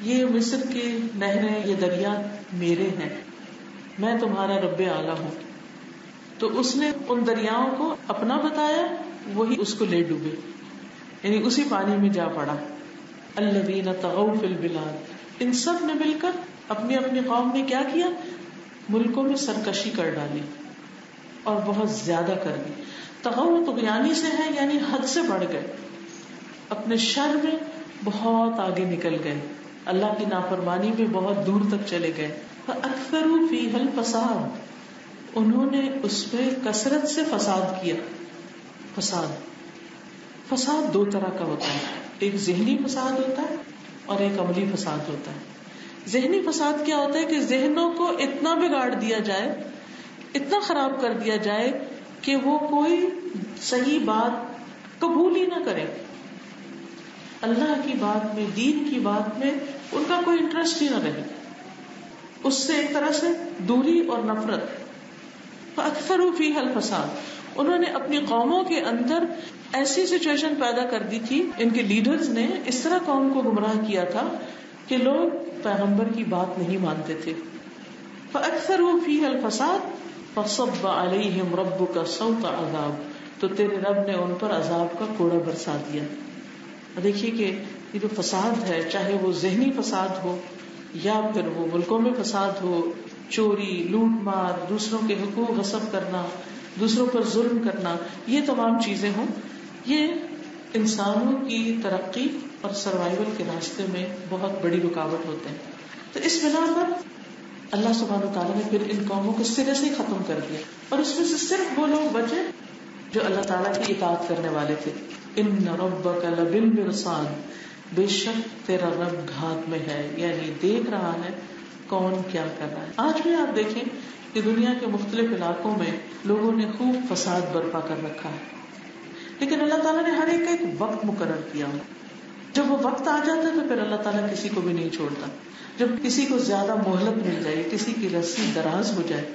Speaker 1: یہ مصر کی نہریں, یہ دریا میرے ہیں, میں تمہارا رب اعلیٰ ہوں. تو اس نے ان دریاؤں کو اپنا بتایا, وہی اس کو لے ڈوبے, یعنی اسی پانی میں جا پڑا. الذین طغوا فی البلاد, ان سب نے مل کر اپنی اپنی قوم نے کیا کیا, ملکوں میں سرکشی کر ڈالی اور بہت زیادہ کر دی. طغوا طغیانی سے ہے, یعنی حد سے بڑھ گئے, اپنے شر میں بہت آگے نکل گئے, اللہ کی نافرمانی میں بہت دور تک چلے گئے. فاکثروا فیہا الفساد, انہوں نے اس میں کثرت سے فساد کیا. فساد دو طرح کا ہوتا ہے, ایک ذہنی فساد ہوتا ہے اور ایک عملی فساد ہوتا ہے. ذہنی فساد کیا ہوتا ہے کہ ذہنوں کو اتنا بگاڑ دیا جائے, اتنا خراب کر دیا جائے کہ وہ کوئی صحیح بات قبول ہی نہ کرے, اللہ کی بات میں, دین کی بات میں ان کا کوئی انٹرسٹ ہی نہ رہے, اس سے ایک طرح سے دوری اور نفرت. فاکثروا فیہا الفساد, انہوں نے اپنی قوموں کے اندر ایسی سچویشن پیدا کر دی تھی, ان کے لیڈرز نے اس طرح قوم کو گمراہ کیا تھا کہ لوگ پیغمبر کی بات نہیں مانتے تھے. فاکثروا فیہا الفساد فصب علیہم ربک صوت عذاب, تو تیرے رب نے ان پر عذاب کا کوڑا برسا دیا. دیکھیے کہ یہ جو فساد ہے, چاہے وہ ذہنی فساد ہو یا پھر وہ ملکوں میں فساد ہو, چوری, لوٹ مار, دوسروں کے حقوق غصب کرنا, دوسروں پر ظلم کرنا, یہ تمام چیزیں ہوں, یہ انسانوں کی ترقی اور سروائیول کے راستے میں بہت بڑی رکاوٹ ہوتے ہیں. تو اس بنا پر اللہ سبحانہ وتعالیٰ نے پھر ان قوموں کو سرے سے ختم کر دیا, اور اس میں سے صرف وہ لوگ بچے جو اللہ تعالیٰ کی اطاعت کرنے والے تھے. ان ربک لبالمرصاد, بے شک تیرا رب گھات میں ہے, یعنی دیکھ رہا ہے کون کیا کر رہا ہے. آج بھی آپ دیکھیں کہ دنیا کے مختلف علاقوں میں لوگوں نے خوب فساد برپا کر رکھا ہے, لیکن اللہ تعالیٰ نے ہر ایک کا ایک وقت مقرر کیا ہو. جب وہ وقت آ جاتا ہے تو پھر اللہ تعالیٰ کسی کو بھی نہیں چھوڑتا. جب کسی کو زیادہ مہلت مل جائے, کسی کی رسی دراز ہو جائے,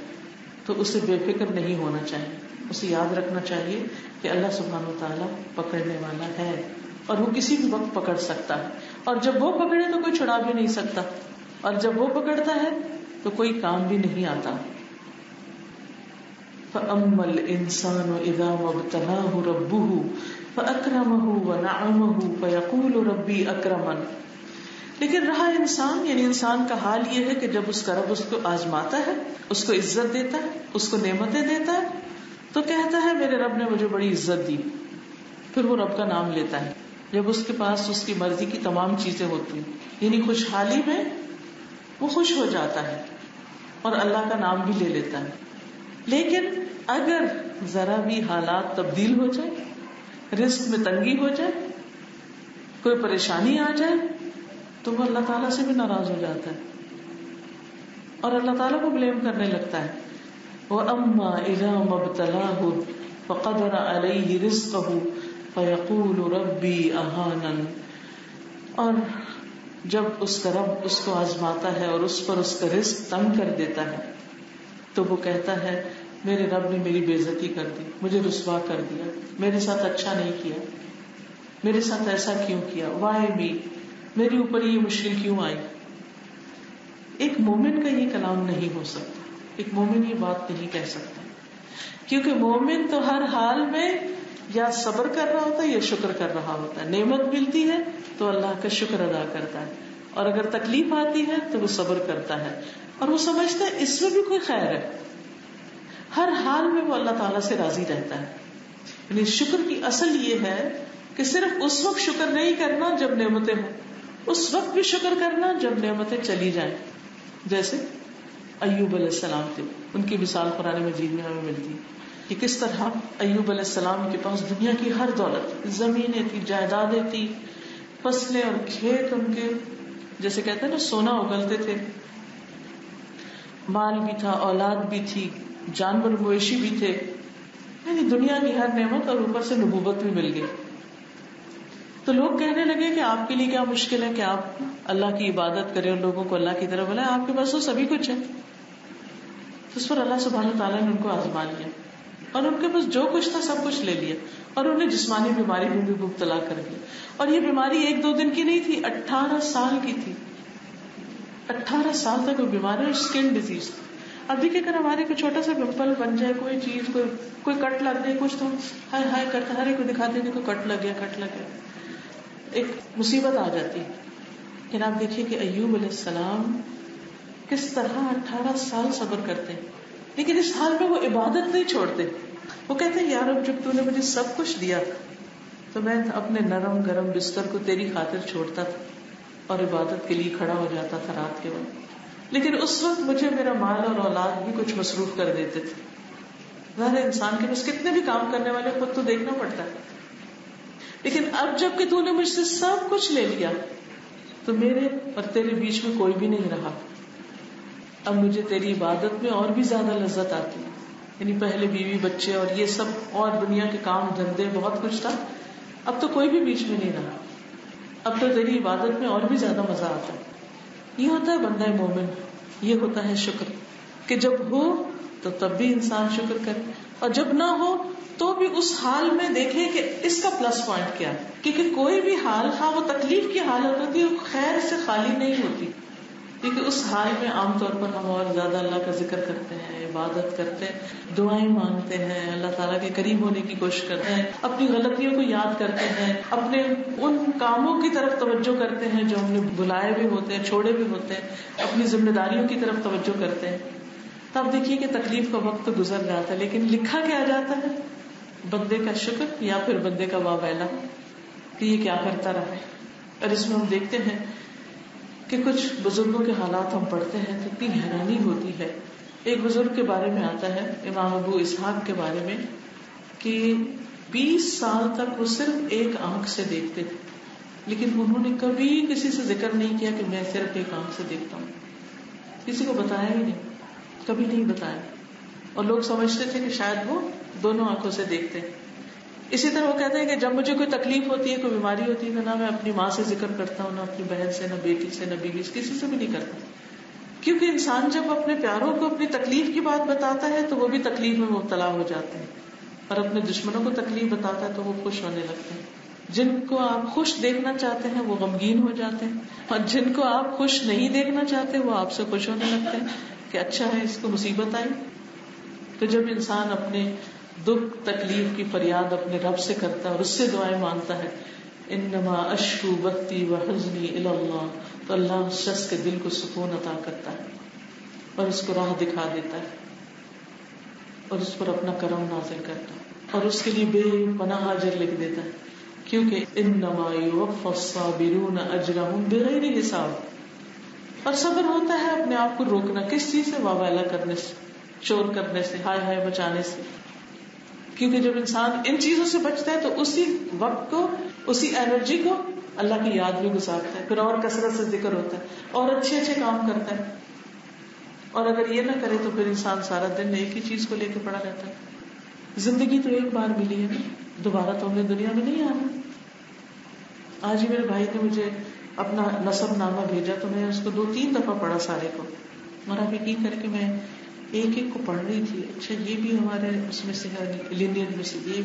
Speaker 1: تو اسے بے فکر نہیں ہونا چاہیے. اسے یاد رکھنا چاہیے کہ اللہ سبحانہ وتعالیٰ پکڑنے والا ہے, اور وہ کسی بھی وقت پکڑ سکتا ہے, اور جب وہ پکڑے تو کوئی چھڑا بھی نہیں سکتا, اور جب وہ پکڑتا ہے تو کوئی کام بھی نہیں آتا. فَأَمَّا الْإِنسَانُ إِذَا مَا ابْتَلَاهُ رَبُّهُ فَأَكْرَمَهُ وَنَعَمَهُ فَيَقُولُ رَبِّي أَكْرَمَنِ, لیکن رہا انسان, یعنی انسان کا حال یہ ہے کہ جب اس کا رب اس کو آزماتا ہے, اس کو عزت دیتا ہے, اس کو نعمتیں دیتا ہے, تو کہتا ہے میرے رب نے مجھے بڑی عزت دی. پھر وہ رب کا نام لیتا ہے جب اس کے پاس اس کی مرضی کی تمام چیزیں ہوتی ہیں, یعنی خوشحالی میں وہ خوش ہو جاتا ہے اور اللہ کا نام بھی لے لیتا ہے. لیکن اگر ذرا بھی حالات تبدیل ہو جائے, رزق میں تنگی ہو جائے, کوئی پریشانی آ جائے, تو وہ اللہ تعالیٰ سے بھی ناراض ہو جاتا ہے اور اللہ تعالیٰ کو بلیم کرنے لگتا ہے. وَأَمَّا إِذَا مَا ابْتَلَاهُ فَقَدَرَ عَلَيْهِ رِزْقَهُ فَيَقُولُ رَبِّي أَهَانَنِ, اور جب اس کا رب اس کو آزماتا ہے اور اس پر اس کا رزق تنگ کر دیتا ہے, تو وہ کہتا ہے میرے رب نے میری بے عزتی کر دی, مجھے رسوا کر دیا, میرے ساتھ اچھا نہیں کیا, میرے ساتھ ایسا کیوں کیا, وائی می, میرے اوپر یہ مشکل کیوں آئی. ایک مومن کا یہ کلام نہیں ہو سکتا، ایک مومن یہ بات نہیں کہہ سکتا، کیونکہ مومن تو ہر حال میں یا صبر کر رہا ہوتا ہے یا شکر کر رہا ہوتا ہے. نعمت ملتی ہے تو اللہ کا شکر ادا کرتا ہے، اور اگر تکلیف آتی ہے تو وہ صبر کرتا ہے، اور وہ سمجھتا ہے اس میں بھی کوئی خیر ہے. ہر حال میں وہ اللہ تعالیٰ سے راضی رہتا ہے. یعنی شکر کی اصل یہ ہے کہ صرف اس وقت شکر نہیں کرنا جب نعمتیں ہوں، اس وقت بھی شکر کرنا جب نعمتیں چلی جائیں. جیسے ایوب علیہ السلام تھے، ان کی مثال قرآن مجید میں ہمیں ملتی ہے کہ کس طرح ایوب علیہ السلام کے پاس دنیا کی ہر دولت، زمینیں تھی، جائیدادیں تھی، فصلیں اور کھیت ان کے جیسے کہتے ہیں نا سونا اگلتے تھے، مال بھی تھا، اولاد بھی تھی، جانور مویشی بھی تھے، یعنی دنیا کی ہر نعمت، اور اوپر سے نبوت بھی مل گئی. تو لوگ کہنے لگے کہ آپ کے لیے کیا مشکل ہے کہ آپ اللہ کی عبادت کریں اور لوگوں کو اللہ کی طرف بلائیں، آپ کے پاس تو سبھی کچھ ہے. تو اس پر اللہ سبحانہ تعالیٰ نے ان کو آزما لیا اور ان کے پاس جو کچھ تھا سب کچھ لے لیا، اور انہیں جسمانی بیماری میں بھی مبتلا کر دیا. اور یہ بیماری 1-2 دن کی نہیں تھی، 18 سال کی تھی. 18 سال تک وہ بیماری، اور اسکن ڈیزیز. اب دیکھیں اگر ہمارے کوئی چھوٹا سا پمپل بن جائے، کوئی چیز، کوئی کٹ لگ جائے، کچھ تو ہائے ہائے کٹ، ہر ایک کو دکھاتے ہیں کہ کٹ لگ گیا، کٹ لگ گیا، ایک مصیبت آ جاتی. لیکن آپ دیکھیے کہ ایوب علیہ السلام کس طرح 18 سال صبر کرتے ہیں، لیکن اس حال میں وہ عبادت نہیں چھوڑتے. وہ کہتے ہیں یا رب جب تو نے مجھے سب کچھ دیا تو میں اپنے نرم گرم بستر کو تیری خاطر چھوڑتا تھا اور عبادت کے لیے کھڑا ہو جاتا تھا رات کے وقت، لیکن اس وقت مجھے میرا مال اور اولاد بھی کچھ مصروف کر دیتے تھے. ظاہر انسان کے پاس کتنے بھی کام کرنے والے خود تو دیکھنا پڑتا ہے، لیکن اب جب کہ تو نے مجھ سے سب کچھ لے لیا تو میرے اور تیرے بیچ میں کوئی بھی نہیں رہا. اب مجھے تیری عبادت میں اور بھی زیادہ لذت آتی ہے. یعنی پہلے بیوی بچے اور یہ سب اور دنیا کے کام دھندے بہت کچھ تھا، اب تو کوئی بھی بیچ میں نہیں رہا، اب تو تیری عبادت میں اور بھی زیادہ مزہ آتا ہے. یہ ہوتا ہے بندہ مومن، یہ ہوتا ہے شکر، کہ جب ہو تو تب بھی انسان شکر کرے، اور جب نہ ہو تو بھی اس حال میں دیکھے کہ اس کا پلس پوائنٹ کیا ہے. کیونکہ کوئی بھی حال، ہاں وہ تکلیف کی حالت ہوتی ہے، وہ خیر سے خالی نہیں ہوتی، کیونکہ اس حال میں عام طور پر ہم اور زیادہ اللہ کا ذکر کرتے ہیں، عبادت کرتے ہیں، دعائیں مانگتے ہیں، اللہ تعالیٰ کے قریب ہونے کی کوشش کرتے ہیں، اپنی غلطیوں کو یاد کرتے ہیں، اپنے ان کاموں کی طرف توجہ کرتے ہیں جو ہم نے بلائے بھی ہوتے ہیں، چھوڑے بھی ہوتے ہیں، اپنی ذمہ داریوں کی طرف توجہ کرتے ہیں. تب دیکھیے کہ تکلیف کا وقت تو گزر جاتا ہے، لیکن لکھا کیا جاتا ہے؟ بندے کا شکر یا پھر بندے کا واویلا کہ یہ کیا کرتا رہا ہے. اور اس میں ہم دیکھتے ہیں کہ کچھ بزرگوں کے حالات ہم پڑھتے ہیں تو اتنی حیرانی ہوتی ہے. ایک بزرگ کے بارے میں آتا ہے، امام ابو اسحاق کے بارے میں، کہ 20 سال تک وہ صرف ایک آنکھ سے دیکھتے تھے، لیکن انہوں نے کبھی کسی سے ذکر نہیں کیا کہ میں صرف ایک آنکھ سے دیکھتا ہوں. کسی کو بتایا ہی نہیں، کبھی نہیں بتایا. اور لوگ سمجھتے تھے کہ شاید وہ دونوں آنکھوں سے دیکھتے ہیں. اسی طرح وہ کہتے ہیں کہ جب مجھے کوئی تکلیف ہوتی ہے، کوئی بیماری ہوتی ہے، نہ میں اپنی ماں سے ذکر کرتا ہوں، نہ اپنی بہن سے، نہ بیٹی سے، نہ بیوی سے، کسی سے بھی نہیں کرتا. کیونکہ انسان جب اپنے پیاروں کو اپنی تکلیف کی بات بتاتا ہے تو وہ بھی تکلیف میں مبتلا ہو جاتے ہیں، اور اپنے دشمنوں کو تکلیف بتاتا ہے تو وہ خوش ہونے لگتے ہیں. جن کو آپ خوش دیکھنا چاہتے ہیں وہ غمگین ہو جاتے ہیں، اور جن کو آپ خوش نہیں دیکھنا چاہتے وہ آپ سے خوش ہونے لگتے ہیں کہ اچھا ہے اس کو مصیبت آئی. تو جب انسان اپنے دکھ تکلیف کی فریاد اپنے رب سے کرتا ہے اور اس سے دعائیں مانگتا ہے، انما اشکو بثی وحزنی الی اللہ، تو اللہ اس شخص کے دل کو سکون عطا کرتا ہے اور اس کو راہ دکھا دیتا ہے اور اس پر اپنا کرم نازل کرتا ہے اور اس کے لیے بے پناہ اجر لکھ دیتا ہے. کیونکہ انما یوفی الصابرون اجرهم بغیر حساب. اور صبر ہوتا ہے اپنے آپ کو روکنا، کس چیز سے؟ واویلا کرنے سے، شور کرنے سے، ہائے ہائے مچانے سے. کیونکہ جب انسان ان چیزوں سے بچتا ہے تو اسی وقت کو، اسی انرجی کو اللہ کی یاد میں گزارتا ہے، پھر اور کثرت سے ذکر ہوتا ہے اور اچھے اچھے کام کرتا ہے. اور اگر یہ نہ کرے تو پھر انسان سارا دن ایک ہی چیز کو لے کے پڑا رہتا ہے. زندگی تو ایک بار ملی ہے، دوبارہ تو ہمیں دنیا میں نہیں آنا. آج ہی میرے بھائی نے مجھے اپنا نسب نامہ بھیجا تو میں اس کو 2-3 دفعہ پڑھا سارے کو، اور آپ یقین کر کے میں ایک ایک کو پڑھ رہی تھی. اچھا یہ بھی ہمارے اس میں سے ہے، لینئر میں سے یہ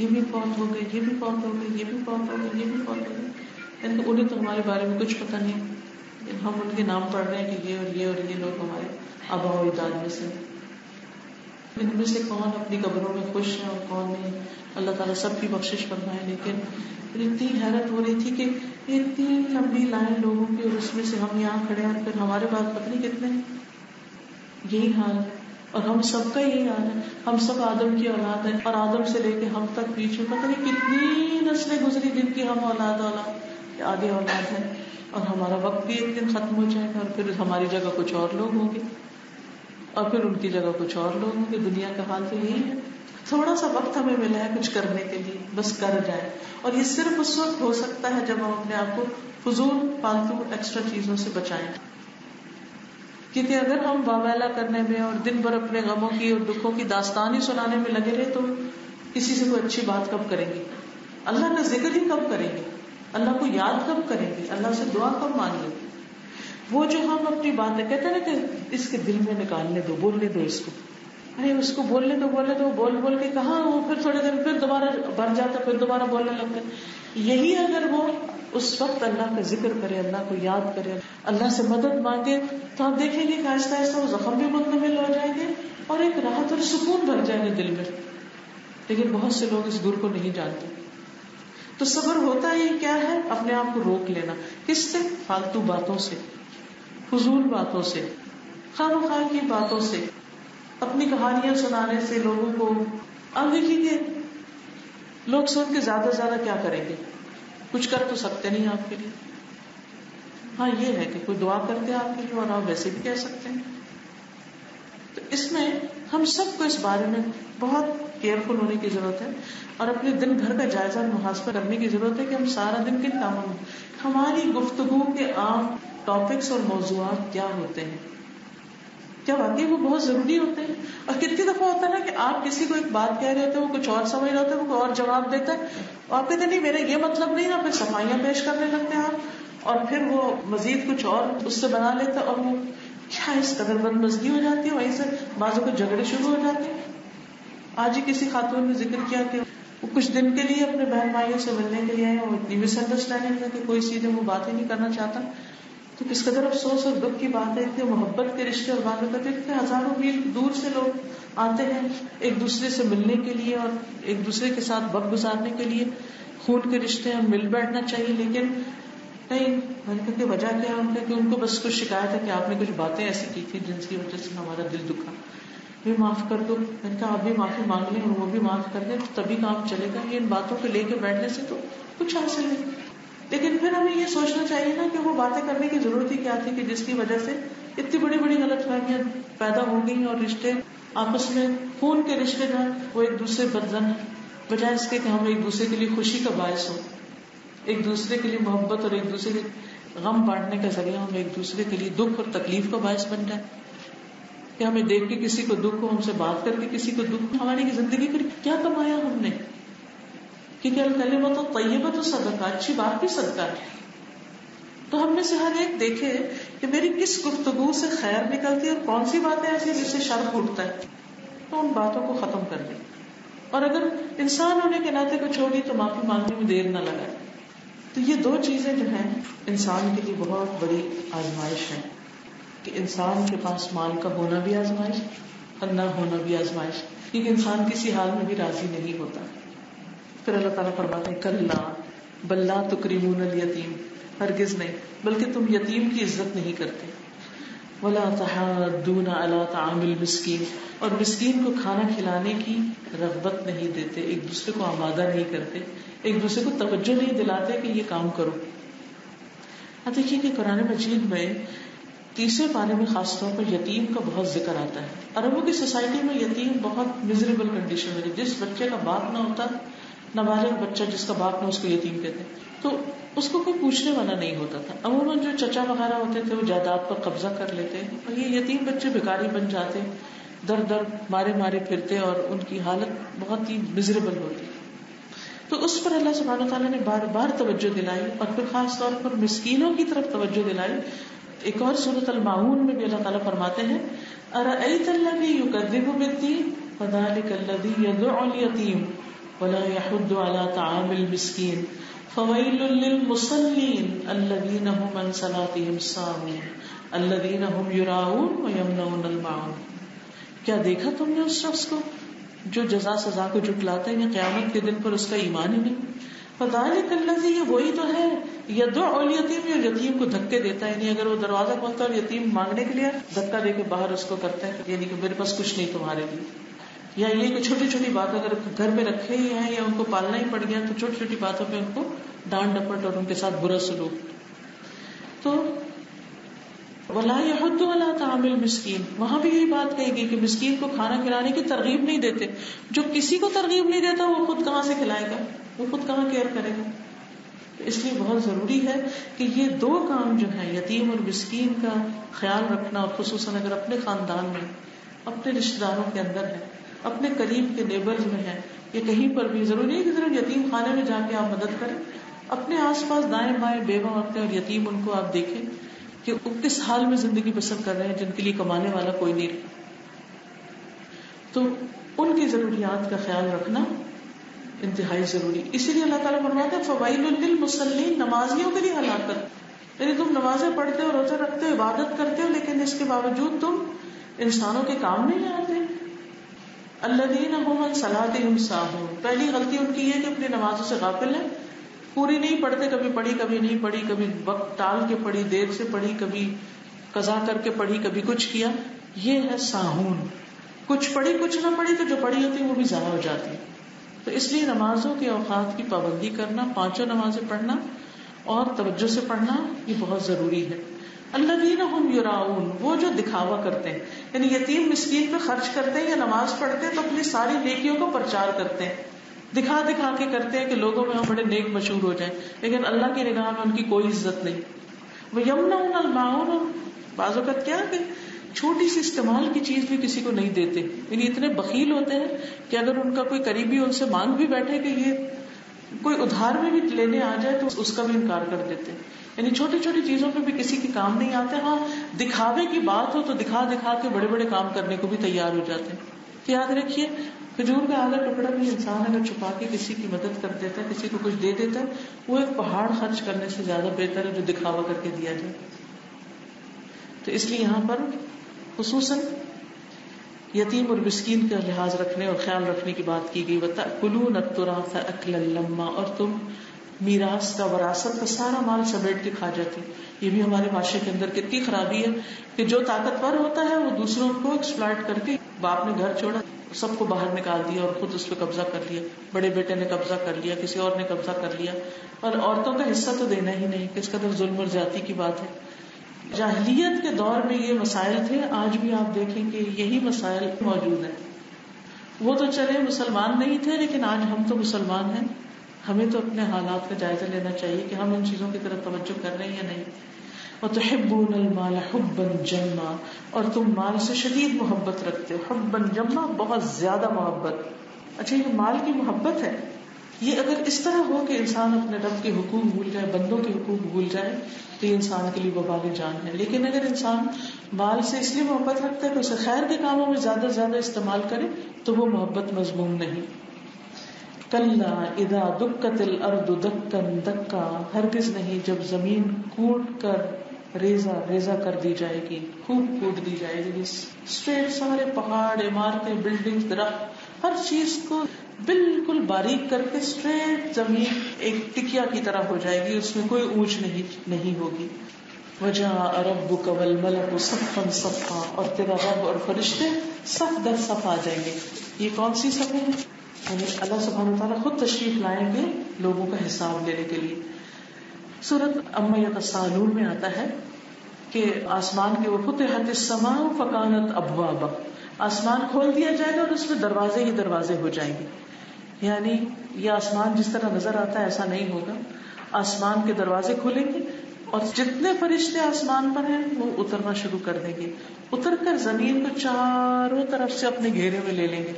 Speaker 1: بھی فوت ہو گئے، یہ بھی فوت ہو گئے، یہ بھی فوت ہو گئے، یہ بھی فوت ہو گئے. انہیں تو ہمارے بارے میں کچھ پتہ نہیں. ہم ان کے نام پڑھ رہے ہیں کہ یہ اور یہ لوگ ہمارے آباء و اجداد میں سے، ان میں سے کون اپنی قبروں میں خوش ہے اور کون نہیں. اللہ تعالیٰ سب کی بخشش فرمائے. لیکن اتنی حیرت ہو رہی تھی کہ اتنی لمبی لائن لوگوں کی، اور اس میں سے ہم یہاں کھڑے ہیں اور پھر ہمارے بعد پتہ نہیں کتنے. یہی حال ہے اور ہم سب کا یہی حال ہے. ہم سب آدم کی اولاد ہیں اور آدم سے لے کے ہم تک پیچھے پتہ نہیں کتنی نسلیں گزری جن کی ہم اولاد آگے اولاد ہیں. اور ہمارا وقت بھی ایک دن ختم ہو جائے گا اور پھر ہماری جگہ کچھ اور لوگ ہوں گے اور پھر ان کی جگہ کچھ اور لوگ ہوں گے. دنیا کا حال تو یہی ہے. تھوڑا سا وقت ہمیں ملا ہے کچھ کرنے کے لیے، بس کر جائیں. اور یہ صرف اس وقت ہو سکتا ہے جب ہم اپنے آپ کو فضول فالتو ایکسٹرا چیزوں سے بچائیں. کیونکہ اگر ہم واویلا کرنے میں اور دن بھر اپنے غموں کی اور دکھوں کی داستان ہی سنانے میں لگے رہے تو کسی سے کوئی اچھی بات کب کریں گے؟ اللہ کا ذکر ہی کب کریں گے؟ اللہ کو یاد کب کریں گے؟ اللہ سے دعا کب مانگیں گے؟ وہ جو ہم اپنی باتیں کہتے ہیں نا کہ اس کے دل میں نکالنے دو، بولنے دو اس کو، ارے اس کو بولنے دو بول کے کہاں وہ پھر تھوڑے دن پھر دوبارہ بھر جاتا، پھر دوبارہ بولنے لگتا. یہی اگر وہ اس وقت اللہ کا ذکر کرے، اللہ کو یاد کرے، اللہ سے مدد مانگے، تو آپ دیکھیں گے کہ آہستہ آہستہ وہ زخم بھی مکمل ہو جائیں گے اور ایک راحت اور سکون بھر جائے گا دل میں. لیکن بہت سے لوگ اس گر کو نہیں جانتے. تو صبر ہوتا ہی کیا ہے؟ اپنے آپ کو روک لینا. کس سے؟ فالتو باتوں سے، فضول باتوں سے، خواہ مخواہ کی باتوں سے، اپنی کہانیاں سنانے سے لوگوں کو. اب دیکھیے کہ لوگ سن کے زیادہ سے زیادہ کیا کریں گے؟ کچھ کر تو سکتے نہیں آپ کے لیے. ہاں یہ ہے کہ کوئی دعا کرتے ہیں آپ کے لیے اور آپ ویسے بھی کہہ سکتے ہیں. تو اس میں ہم سب کو اس بارے میں بہت کیئرفل ہونے کی ضرورت ہے اور اپنے دن بھر کا جائزہ محاسبہ کرنے کی ضرورت ہے کہ ہم سارا دن کن کاموں میں، ہماری گفتگو کے عام ٹاپکس اور موضوعات کیا ہوتے ہیں، کیا واقعی وہ بہت ضروری ہوتے ہیں. اور کتنی دفعہ ہوتا ہے نا کہ آپ کسی کو ایک بات کہہ رہے ہوتے ہیں، وہ کچھ اور سمجھ رہے ہوتے ہیں، وہ کوئی اور جواب دیتا ہے اور آپ کہتے ہیں نہیں میرا یہ مطلب نہیں، اور پھر صفائیاں پیش کرنے لگتے ہیں آپ، اور پھر وہ مزید کچھ اور اس سے بنا لیتا ہے اور وہ کیا اس قدر بد مزگی ہو جاتی ہے. وہیں سے بعضوں کو جھگڑے شروع ہو جاتے ہیں. آج ہی کسی خاتون نے ذکر کیا کہ وہ کچھ دن کے لیے اپنے بہن بھائیوں سے ملنے کے لیے آئے، وہ اتنی مس انڈرسٹینڈنگ ہے کہ کوئی سیدھے وہ بات ہی نہیں کرنا چاہتا. تو کس قدر افسوس اور دکھ کی بات ہے. اتنے محبت کے رشتے اور باتیں کرتے، اتنے ہزاروں میل دور سے لوگ آتے ہیں ایک دوسرے سے ملنے کے لیے اور ایک دوسرے کے ساتھ وقت گزارنے کے لیے. خون کے رشتے ہیں، مل بیٹھنا چاہیے، لیکن نہیں. میں نے کہا کہ وجہ کیا ہے؟ کہ ان کو بس کچھ شکایت ہے کہ آپ نے کچھ باتیں ایسی کی تھی جن کی وجہ سے ہمارا دل دکھا، بھی معاف کر دو. میں نے کہا آپ بھی معافی مانگ لیں اور وہ بھی معاف کر دیں، تبھی کام چلے گا. یہ ان باتوں کو لے کے بیٹھنے سے تو کچھ حاصل نہیں. لیکن پھر ہمیں یہ سوچنا چاہیے نا کہ وہ باتیں کرنے کی ضرورت ہی کیا تھی کہ جس کی وجہ سے اتنی بڑی بڑی غلط فہمیاں پیدا ہو گئی اور رشتے آپس میں، خون کے رشتے جو ہیں وہ ایک دوسرے بدزن ہیں، بجائے اس کے کہ ہم ایک دوسرے کے لیے خوشی کا باعث ہو، ایک دوسرے کے لیے محبت اور ایک دوسرے کے غم بانٹنے کا ذریعہ، ہم ایک دوسرے کے لیے دکھ اور تکلیف کا باعث بن جائے. کہ ہمیں دیکھ کے کسی کو دکھ ہو، ہم سے بات کر کے کسی کو دکھ ہو. ہماری زندگی پھر کیا کمایا ہم نے؟ کیونکہ الکلمۃ الطیبۃ صدقہ، اچھی بات بھی صدقہ ہے. تو ہم میں سے ہر ایک دیکھے کہ میری کس گفتگو سے خیر نکلتی ہے اور کون سی باتیں ایسی جس سے شر پھوٹتا ہے، تو ان باتوں کو ختم کر دیں. اور اگر انسان ہونے کے ناطے کو چھوڑی تو معافی مانگنے میں دیر نہ لگائے. تو یہ دو چیزیں جو ہیں انسان کے لیے بہت بڑی آزمائش ہے کہ انسان کے پاس مال کا ہونا بھی آزمائش اور نہ ہونا بھی آزمائش، کیونکہ انسان کسی حال میں بھی راضی نہیں ہوتا. پھر اللہ تعالیٰ فرماتے ہیں کلا بل لا تکرمون الیتیم، ہرگز نہیں، بلکہ تم یتیم کی عزت نہیں کرتے. ولا تحاضون علی طعام المسکین، اور مسکین کو کھانا کھلانے کی رغبت نہیں دیتے، ایک دوسرے کو آمادہ نہیں کرتے، ایک دوسرے کو توجہ نہیں دلاتے کہ یہ کام کرو. اب دیکھیے کہ قرآن مجید میں 30ویں پارے میں خاص طور پر یتیم کا بہت ذکر آتا ہے. عربوں کی سوسائٹی میں یتیم بہت میزریبل کنڈیشن میں، جس بچے کا باپ نہ ہوتا، نابالغ بچہ جس کا باپ نہ، اس کو یتیم کہتے ہیں. تو اس کو کوئی پوچھنے والا نہیں ہوتا تھا. عموماً جو چچا وغیرہ ہوتے تھے وہ جائیداد پر قبضہ کر لیتے اور یہ یتیم بچے بھکاری بن جاتے، در در مارے مارے پھرتے اور ان کی حالت بہت ہی میزریبل ہوتی. تو اس پر اللہ سبحانہ تعالیٰ نے بار بار توجہ دلائی اور پھر خاص طور پر مسکینوں کی طرف توجہ دلائی. ایک اور سورۃ الماعون میں بھی اللہ تعالیٰ فرماتے ہیں ارأیت الذی یکذب بالدین فذلک الذی یدع الیتیم ولا یحض علی طعام المسکین فویل للمصلین الذین هم عن صلاتهم ساہون الذین هم یراؤون ویمنعون الماعون. کیا دیکھا تم نے اس شخص کو جو جزا سزا کو جھٹلاتا ہے، قیامت کے دن پر اس کا ایمان ہی نہیں. فذلک الذی، یہ وہی تو ہے، یدعو الیتیم، یہ یتیم کو دھکے دیتا ہے. یعنی اگر وہ دروازہ کھولتا ہے اور یتیم مانگنے کے لیے دھکا دے کے باہر اس کو کرتا ہے، یعنی کہ میرے پاس کچھ نہیں تمہارے لیے. یا یہ کہ چھوٹی چھوٹی بات اگر گھر میں رکھے ہی ہیں یا ان کو پالنا ہی پڑ گیا تو چھوٹی چھوٹی باتوں پہ ان کو ڈانٹ ڈپٹ اور ان کے ساتھ برا سلوک. تو ولا یحض علی طعام المسکین، وہاں بھی یہی بات کہی گئی کہ مسکین کو کھانا کھلانے کی ترغیب نہیں دیتے. جو کسی کو ترغیب نہیں دیتا وہ خود کہاں سے کھلائے گا، وہ خود کہاں کیئر کرے گا. اس لیے بہت ضروری ہے کہ یہ دو کام جو ہیں، یتیم اور مسکین کا خیال رکھنا، اور خصوصاً اگر اپنے خاندان میں، اپنے رشتے داروں کے اندر ہے، اپنے قریب کے نیبرز میں ہے، یا کہیں پر بھی، ضروری نہیں کہ صرف یتیم خانے میں جا کے آپ مدد کریں. اپنے آس پاس دائیں بائیں بیوہ عورتیں اور یتیم، ان کو آپ دیکھیں کہ وہ کس حال میں زندگی بسر کر رہے ہیں، جن کے لیے کمانے والا کوئی نہیں. تو ان کی ضروریات کا خیال رکھنا انتہائی ضروری. اسی لیے اللہ تعالیٰ فرماتے ہیں فویل للمصلین، نمازیوں کے لیے ہلاکت. یعنی تم نمازیں پڑھتے ہو، روزے رکھتے ہو، عبادت کرتے ہو، لیکن اس کے باوجود تم انسانوں کے کام نہیں آتے. الذین هم عن صلاتهم ساہون، پہلی غلطی ان کی ہے کہ اپنی نمازوں سے غافل ہیں، پوری نہیں پڑھتے، کبھی پڑھی کبھی نہیں پڑھی، کبھی وقت ٹال کے پڑھی، دیر سے پڑھی، کبھی قضا کر کے پڑھی، کبھی کچھ کیا. یہ ہے ساہون. کچھ پڑھی کچھ نہ پڑھی تو جو پڑھی ہوتی وہ بھی ضائع ہو جاتی. تو اس لیے نمازوں کے اوقات کی پابندی کرنا، 5 نمازیں پڑھنا اور توجہ سے پڑھنا، یہ بہت ضروری ہے. الذین هم یراؤون، وہ جو دکھاوا کرتے ہیں، یعنی یتیم مسکین پہ خرچ کرتے ہیں یا نماز پڑھتے ہیں تو اپنی ساری نیکیوں کو پرچار کرتے ہیں، دکھا دکھا کے کرتے ہیں کہ لوگوں میں ہم بڑے نیک مشہور ہو جائیں، لیکن اللہ کی نگاہ میں ان کی کوئی عزت نہیں. وَيَمْنَعُونَ الْمَاعُونَ، بعض اوقات کیا کہ چھوٹی سی استعمال کی چیز بھی کسی کو نہیں دیتے. یعنی اتنے بخیل ہوتے ہیں کہ اگر ان کا کوئی قریبی ان سے مانگ بھی بیٹھے کہ یہ کوئی ادھار میں بھی لینے آ جائے تو اس کا بھی انکار کر دیتے. یعنی چھوٹی چھوٹی چیزوں پہ بھی کسی کے کام نہیں آتے. ہاں دکھاوے کی بات ہو تو دکھا دکھا کے بڑے بڑے کام کرنے کو بھی تیار ہو جاتے ہیں. تو یاد رکھیے، کھجور کا آدھا ٹکڑا بھی انسان اگر چھپا کے کسی کی مدد کر دیتا ہے، کسی کو کچھ دے دیتا ہے، وہ ایک پہاڑ خرچ کرنے سے زیادہ بہتر ہے جو دکھاوا کر کے دیا جائے. تو اس لیے یہاں پر خصوصاً یتیم اور مسکین کا لحاظ رکھنے اور خیال رکھنے کی بات کی گئی. وَتَأْكُلُونَ التُّرَاثَ أَكْلًا لَمًّا، اور تم میراث کا، وراثت کا سارا مال سمیٹ کے کھا جاتے. یہ بھی ہمارے معاشرے کے اندر کتنی خرابی ہے کہ جو طاقتور ہوتا ہے وہ دوسروں کو ایکسپلائٹ کر کے، باپ نے گھر چھوڑا، سب کو باہر نکال دیا اور خود اس پہ قبضہ کر لیا، بڑے بیٹے نے قبضہ کر لیا، کسی اور نے قبضہ کر لیا، اور عورتوں کا حصہ تو دینا ہی نہیں. کس قدر ظلم اور زیادتی کی بات ہے. جاہلیت کے دور میں یہ مسائل تھے، آج بھی آپ دیکھیں کہ یہی مسائل موجود ہیں. وہ تو چلے مسلمان نہیں تھے، لیکن آج ہم تو مسلمان ہیں، ہمیں تو اپنے حالات کا جائزہ لینا چاہیے کہ ہم ان چیزوں کی طرف توجہ کر رہے ہیں یا نہیں. وَتُحِبُّونَ الْمَالَ حُبًّا جَمًّا، اور تم مال سے شدید محبت رکھتے ہو. حُبًّا جَمًّا، بہت زیادہ محبت. اچھا، یہ مال کی محبت ہے، یہ اگر اس طرح ہو کہ انسان اپنے رب کے حقوق بھول جائے، بندوں کے حقوق بھول جائے، تو یہ انسان کے لیے وبال جان ہے. لیکن اگر انسان مال سے اس لیے محبت رکھتا ہے کہ اسے خیر کے کاموں میں زیادہ سے زیادہ استعمال کرے تو وہ محبت مذموم نہیں. کلا اذا دکت الارض دکا دکا، ہرگز نہیں جب زمین کوٹ کر ریزہ ریزہ کر دی جائے گی، خوب کوٹ دی جائے گی. اسٹریٹ سارے پہاڑ، عمارتیں، بلڈنگ، درخت، ہر چیز کو بالکل باریک کر کے اسٹریٹ زمین ایک ٹکیا کی طرح ہو جائے گی، اس میں کوئی اونچ نہیں ہوگی. وجاء ربک والملک صفا صفا، اور تیرا رب اور فرشتے صف در صف آ جائیں گے. یہ کون سی صف ہے؟ یعنی اللہ سبحانہ وتعالیٰ خود تشریف لائیں گے لوگوں کا حساب لینے کے لیے. سورۃ عما یتساءلون میں آتا ہے کہ آسمان کے وفتحت السماء فکانت ابوابا، آسمان کھول دیا جائے گا اور اس میں دروازے ہی دروازے ہو جائیں گے. یعنی یہ آسمان جس طرح نظر آتا ہے ایسا نہیں ہوگا، آسمان کے دروازے کھلیں گے اور جتنے فرشتے آسمان پر ہیں وہ اترنا شروع کر دیں گے. اتر کر زمین کو چاروں طرف سے اپنے گھیرے میں لے لیں گے.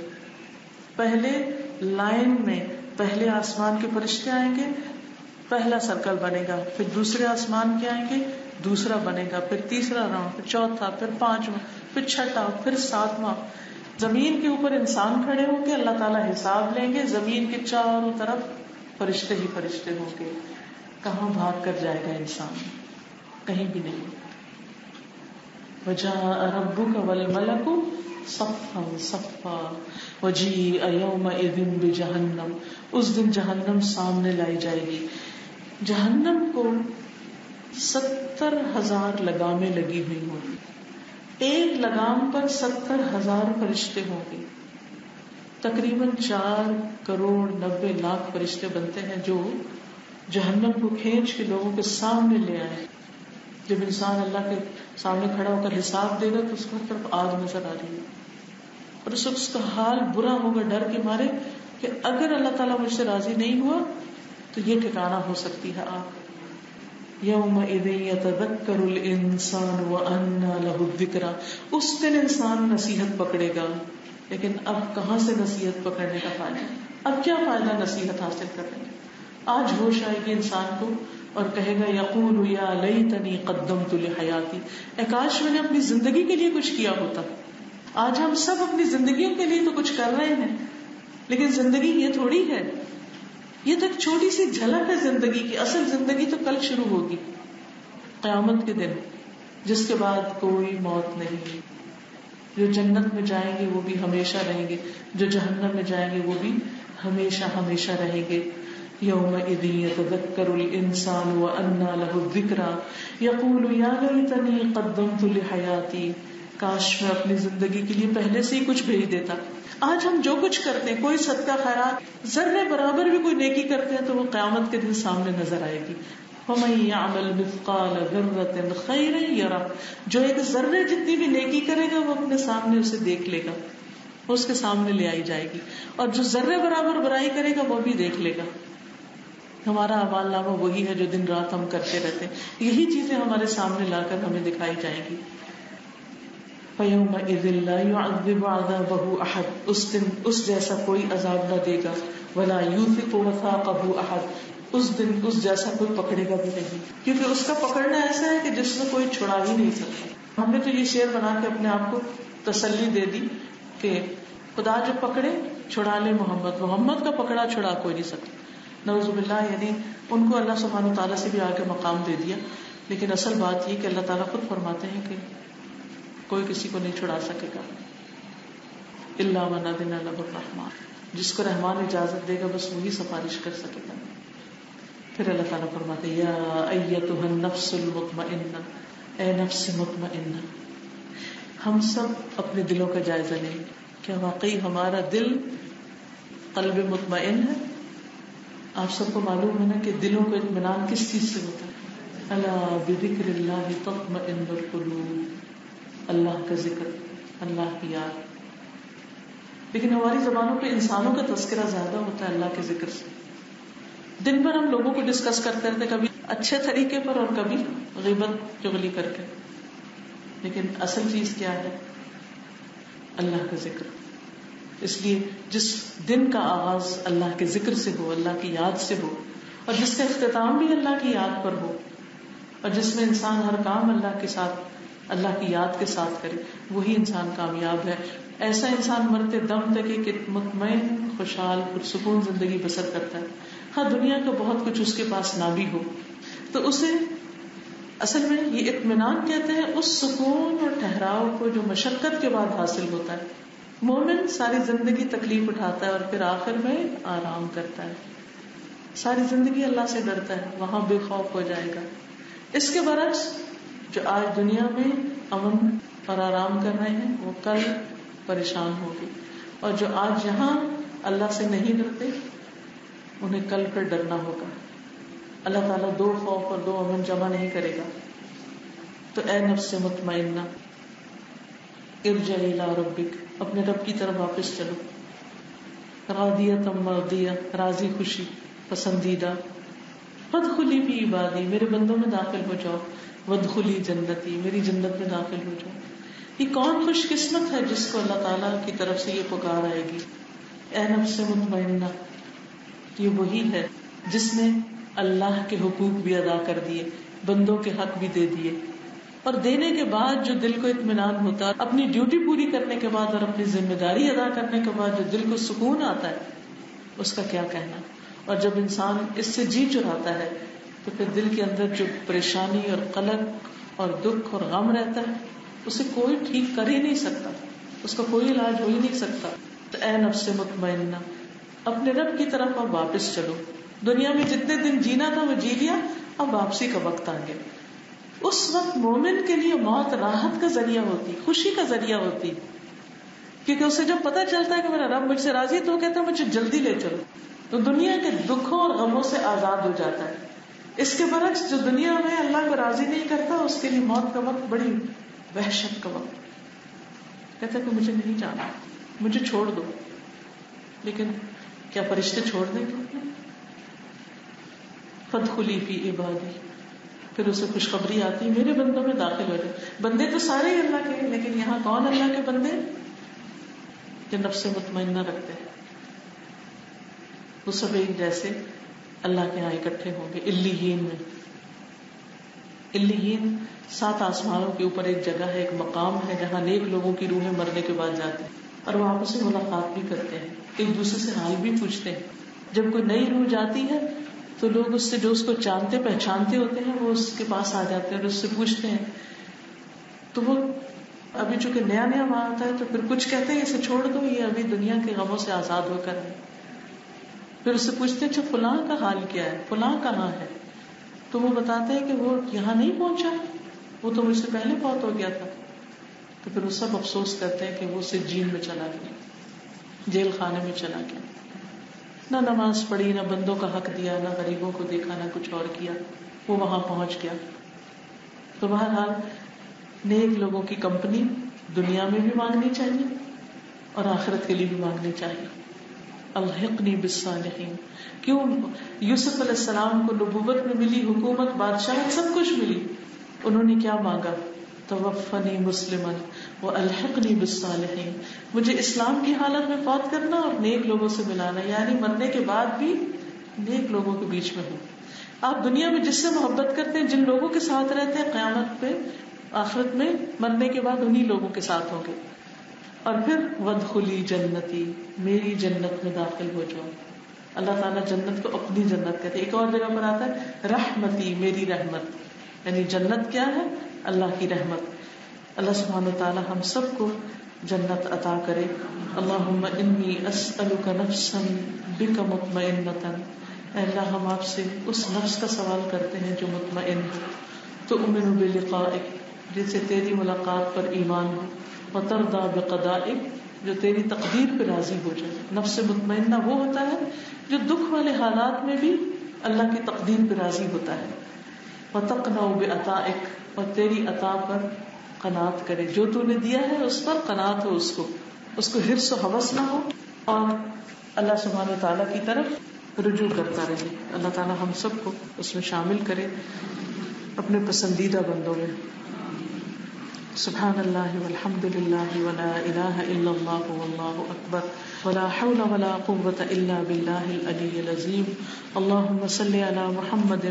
Speaker 1: پہلے لائن میں پہلے آسمان کے فرشتے آئیں گے، پہلا سرکل بنے گا، پھر دوسرے آسمان کے آئیں گے، دوسرا بنے گا، پھر تیسرا راؤنڈ، پھر چوتھا، پھر پانچواں، پھر چھٹا، پھر ساتواں. زمین کے اوپر انسان کھڑے ہوں گے، اللہ تعالیٰ حساب لیں گے. زمین کے چاروں طرف فرشتے ہی فرشتے ہوں گے. کہاں بھاگ کر جائے گا انسان؟ کہیں بھی نہیں. وَجَاءَ رَبُّكَ وَالْمَلَكُ صَفًّا صَفًّا وَجِيءَ يَوْمَئِذٍ بِجَهَنَّمَ. اس دن جہنم سامنے لائی جائے گی. جہنم کو 70,000 لگامیں لگی ہوئی ہوں گی. ایک لگام پر 70,000 فرشتے ہوں گے. تقریباً 4,90,00,000 فرشتے بنتے ہیں جو جہنم کو کھینچ کے لوگوں کے سامنے لے آئے. جب انسان اللہ کے سامنے کھڑا ہو کر حساب دے گا تو اس کو ہر طرف آگ نظر آ رہی ہے اور اس کا حال برا ہوگا ڈر کے مارے کہ اگر اللہ تعالیٰ مجھ سے راضی نہیں ہوا تو یہ ٹھکانہ ہو سکتی ہے آگ. یومئذ یتذکر الانسان وانى له الذکریٰ. اس دن انسان نصیحت پکڑے گا. لیکن اب کہاں سے نصیحت پکڑنے کا فائدہ؟ اب کیا فائدہ نصیحت حاصل کرنے کا؟ آج ہوش آئے گی انسان کو اور کہے گا یقول یا لیتنی قدمت لحیاتی. اے کاش میں نے اپنی زندگی کے لیے کچھ کیا ہوتا. آج ہم سب اپنی زندگیوں کے لیے تو کچھ کر رہے ہیں لیکن زندگی یہ تھوڑی ہے. یہ تو ایک چھوٹی سی جھلک ہے زندگی کی. اصل زندگی تو کل شروع ہوگی قیامت کے دن, جس کے بعد کوئی موت نہیں. جو جنت میں جائیں گے وہ بھی ہمیشہ رہیں گے, جو جہنم میں جائیں گے وہ بھی ہمیشہ ہمیشہ رہیں گے. یومئذ یتذکر الانسان وانى له الذکریٰ یقول یا لیتنی قدمت لحیاتی. کاش میں اپنی زندگی کے لیے پہلے سے ہی کچھ بھیج دیتا. آج ہم جو کچھ کرتے ہیں, کوئی صدقہ خیرات ذرے برابر بھی کوئی نیکی کرتے ہیں تو وہ قیامت کے دن سامنے نظر آئے گی. وَمَن يَعْمَلْ مِثْقَالَ ذَرَّةٍ خَيْرًا يَرَهُ. جو ایک ذرے جتنی بھی نیکی کرے گا وہ اپنے سامنے اسے دیکھ لے گا, وہ اس کے سامنے لے آئی جائے گی. اور جو ذرے برابر برائی کرے گا وہ بھی دیکھ لے گا. ہمارا اعمال نامہ وہی ہے جو دن رات ہم کرتے رہتے ہیں. یہی چیزیں ہمارے سامنے لا کر ہمیں دکھائی جائیں گی. فَيَوْمَئِذٍ لَا يُعَذِّبُ عَذَابَهُ أَحَدٌ. اس دن اس جیسا کوئی عذاب نہ دے گا. وَلَا يُوثِقُ وَثَاقَهُ أَحَدٌ. اس دن اس جیسا کوئی پکڑے گا بھی نہیں, کیونکہ اس کا پکڑنا ایسا ہے کہ جس میں کوئی چھڑا ہی نہیں سکتا. ہم نے تو یہ شعر بنا کے اپنے آپ کو تسلی دے دی کہ خدا جو پکڑے چھڑا لے محمد, محمد کا پکڑا چھڑا کوئی نہیں سکتا. نعوذ باللہ. یعنی ان کو اللہ سبحانہ و تعالیٰ سے بھی آگے مقام دے دیا. لیکن اصل بات یہ کہ اللہ تعالیٰ خود فرماتے ہیں کہ کوئی کسی کو نہیں چھڑا سکے گا الا من اذن له الرحمن. جس کو رحمان اجازت دے گا بس وہی سفارش کر سکے گا. پھر اللہ تعالیٰ فرماتے ہیں یا ایتها النفس المطمئنہ. اے نفس مطمئنہ. ہم سب اپنے دلوں کا جائزہ لیں. کیا واقعی ہمارا دل قلب مطمئن ہے؟ آپ سب کو معلوم ہے نا کہ دلوں کو اطمینان کس چیز سے ہوتا ہے؟ الا بذکر اللہ تطمئن القلوب. اللہ کا ذکر, اللہ کی یاد. لیکن ہماری زبانوں پہ انسانوں کا تذکرہ زیادہ ہوتا ہے اللہ کے ذکر سے. دن بھر ہم لوگوں کو ڈسکس کرتے رہتے, کبھی اچھے طریقے پر اور کبھی غیبت چغلی کر کے. لیکن اصل چیز کیا ہے؟ اللہ کا ذکر. اس لیے جس دن کا آغاز اللہ کے ذکر سے ہو, اللہ کی یاد سے ہو, اور جس کا اختتام بھی اللہ کی یاد پر ہو, اور جس میں انسان ہر کام اللہ کے ساتھ, اللہ کی یاد کے ساتھ کرے, وہی انسان کامیاب ہے. ایسا انسان مرتے دم تک ایک مطمئن, خوشحال, پرسکون زندگی بسر کرتا ہے. ہاں دنیا کا بہت کچھ اس کے پاس نہ بھی ہو تو اسے اصل میں یہ اطمینان کہتے ہیں اس سکون اور ٹھہراؤ کو جو مشقت کے بعد حاصل ہوتا ہے. مومن ساری زندگی تکلیف اٹھاتا ہے اور پھر آخر میں آرام کرتا ہے. ساری زندگی اللہ سے ڈرتا ہے, وہاں بے خوف ہو جائے گا. اس کے برعکس جو آج دنیا میں امن اور آرام کر رہے ہیں وہ کل پریشان ہوگی, اور جو آج یہاں اللہ سے نہیں ڈرتے انہیں کل پھر ڈرنا ہوگا. اللہ تعالیٰ دو خوف اور دو امن جمع نہیں کرے گا. تو اے نفس مطمئنہ ارجعی الی ربک, اپنے رب کی طرف واپس چلو. راضیۃ مرضیہ, راضی خوشی پسندیدہ. فادخلی فی عبادی, میرے بندوں میں داخل ہو جاؤ. وادخلی جنتی, میری جنت میں داخل ہو جاؤ. یہ کون خوش قسمت ہے جس کو اللہ تعالیٰ کی طرف سے یہ پکار آئے گی. اے نفس مطمئنہ, یہ وہی ہے جس نے اللہ کے حقوق بھی ادا کر دیے, بندوں کے حق بھی دے دیے, اور دینے کے بعد جو دل کو اطمینان ہوتا ہے, اپنی ڈیوٹی پوری کرنے کے بعد اور اپنی ذمہ داری ادا کرنے کے بعد جو دل کو سکون آتا ہے, اس کا کیا کہنا. اور جب انسان اس سے جی چراتا ہے تو پھر دل کے اندر جو پریشانی اور قلق اور دکھ اور غم رہتا ہے اسے کوئی ٹھیک کر ہی نہیں سکتا، اس کا کوئی علاج ہو ہی نہیں سکتا. تو اے نفس مطمئنہ، اپنے رب کی طرف اب واپس چلو. دنیا میں جتنے دن جینا تھا وہ جی لیا، اب واپسی کا وقت آ گیا. اس وقت مومن کے لیے موت راحت کا ذریعہ ہوتی، خوشی کا ذریعہ ہوتی، کیونکہ اسے جب پتہ چلتا ہے کہ میرا رب مجھ سے راضی ہے تو وہ کہتا ہے مجھے جلدی لے چلو، تو دنیا کے دکھوں اور غموں سے آزاد ہو جاتا ہے. اس کے برعکس جو دنیا میں اللہ کو راضی نہیں کرتا اس کے لیے موت کا وقت بڑی وحشت کا وقت، کہتا ہے کہ مجھے نہیں جانا، مجھے چھوڑ دو. لیکن کیا فرشتے چھوڑ دیں گے؟ فادخلی فی عبادی، پھر اسے خوشخبری آتی میرے بندوں میں داخل ہو جائے. بندے تو سارے ہی اللہ کے ہیں، لیکن یہاں کون اللہ کے بندے جو نفس مطمئنہ رکھتے ہیں؟ وہ سب ایک جیسے اللہ کے یہاں اکٹھے ہوں گے علیین میں. علیین 7 آسمانوں کے اوپر ایک جگہ ہے، ایک مقام ہے جہاں نیک لوگوں کی روحیں مرنے کے بعد جاتے ہیں اور وہ آپس میں ملاقات بھی کرتے ہیں، ایک دوسرے سے حال بھی پوچھتے ہیں. جب کوئی نئی روح جاتی ہے تو لوگ اس سے جو اس کو جانتے پہچانتے ہوتے ہیں وہ اس کے پاس آ جاتے ہیں اور اس سے پوچھتے ہیں. تو وہ ابھی چونکہ نیا نیا وہاں آتا ہے تو پھر کچھ کہتے ہیں اسے چھوڑ دو، یہ ابھی دنیا کے غموں سے آزاد ہو کر ہے. پھر اس سے پوچھتے ہیں اچھا فلاں کا حال کیا ہے، فلاں کہاں ہے؟ تو وہ بتاتے ہیں کہ وہ یہاں نہیں پہنچا، وہ تو مجھ سے پہلے فوت ہو گیا تھا. تو پھر وہ سب افسوس کرتے ہیں کہ وہ سجین میں چلا گیا، جیل خانے میں چلا گیا، نہ نماز پڑھی، نہ بندوں کا حق دیا، نہ غریبوں کو دیکھا، نہ کچھ اور کیا، وہ وہاں پہنچ گیا. تو بہرحال نیک لوگوں کی کمپنی دنیا میں بھی مانگنی چاہیے اور آخرت کے لیے بھی مانگنی چاہیے. الحقنی بالصالحین. کیوں یوسف علیہ السلام کو نبوت میں ملی، حکومت، بادشاہت، سب کچھ ملی، انہوں نے کیا مانگا؟ توفنی مسلما والحقنی بالصالحین. مجھے اسلام کی حالت میں فوت کرنا اور نیک لوگوں سے ملانا، یعنی مرنے کے بعد بھی نیک لوگوں کے بیچ میں ہوں. آپ دنیا میں جس سے محبت کرتے ہیں، جن لوگوں کے ساتھ رہتے ہیں، قیامت پہ آخرت میں مرنے کے بعد انہی لوگوں کے ساتھ ہوں گے. اور پھر وادخلی جنتی، میری جنت میں داخل ہو جاؤ. اللہ تعالیٰ جنت کو اپنی جنت کہتے ہیں. ایک اور جگہ پر آتا ہے رحمتی، میری رحمت، یعنی جنت کیا ہے؟ اللہ کی رحمت. اللہ سبحانہ وتعالی ہم سب کو جنت عطا کرے. اللہم انی اسألک نفسا بک مطمئنۃ. اے اللہ ہم آپ سے اس نفس کا سوال کرتے ہیں جو مطمئن ہے، تؤمن بلقائک، جس سے تیری ملاقات پر ایمان ہو، وترضی بقضائک، جو تیری تقدیر پہ راضی ہو جائے. نفس مطمئنہ وہ ہوتا ہے جو دکھ والے حالات میں بھی اللہ کی تقدیر پہ راضی ہوتا ہے. وتقنع بعطائک، اور تیری عطا پر قناعت کرے، جو تو نے دیا ہے اس پر قناعت ہو، اس کو حرص و ہوس نہ ہو، اور اللہ سبحانہ وتعالیٰ کی طرف رجوع کرتا رہے. اللہ تعالیٰ ہم سب کو اس میں شامل کرے اپنے پسندیدہ بندوں میں. سبحان اللہ والحمد للہ ولا الہ الا اللہ واللہ اکبر ولا حول ولا قوة الا باللہ العلی العظیم. اللہم صل علی محمد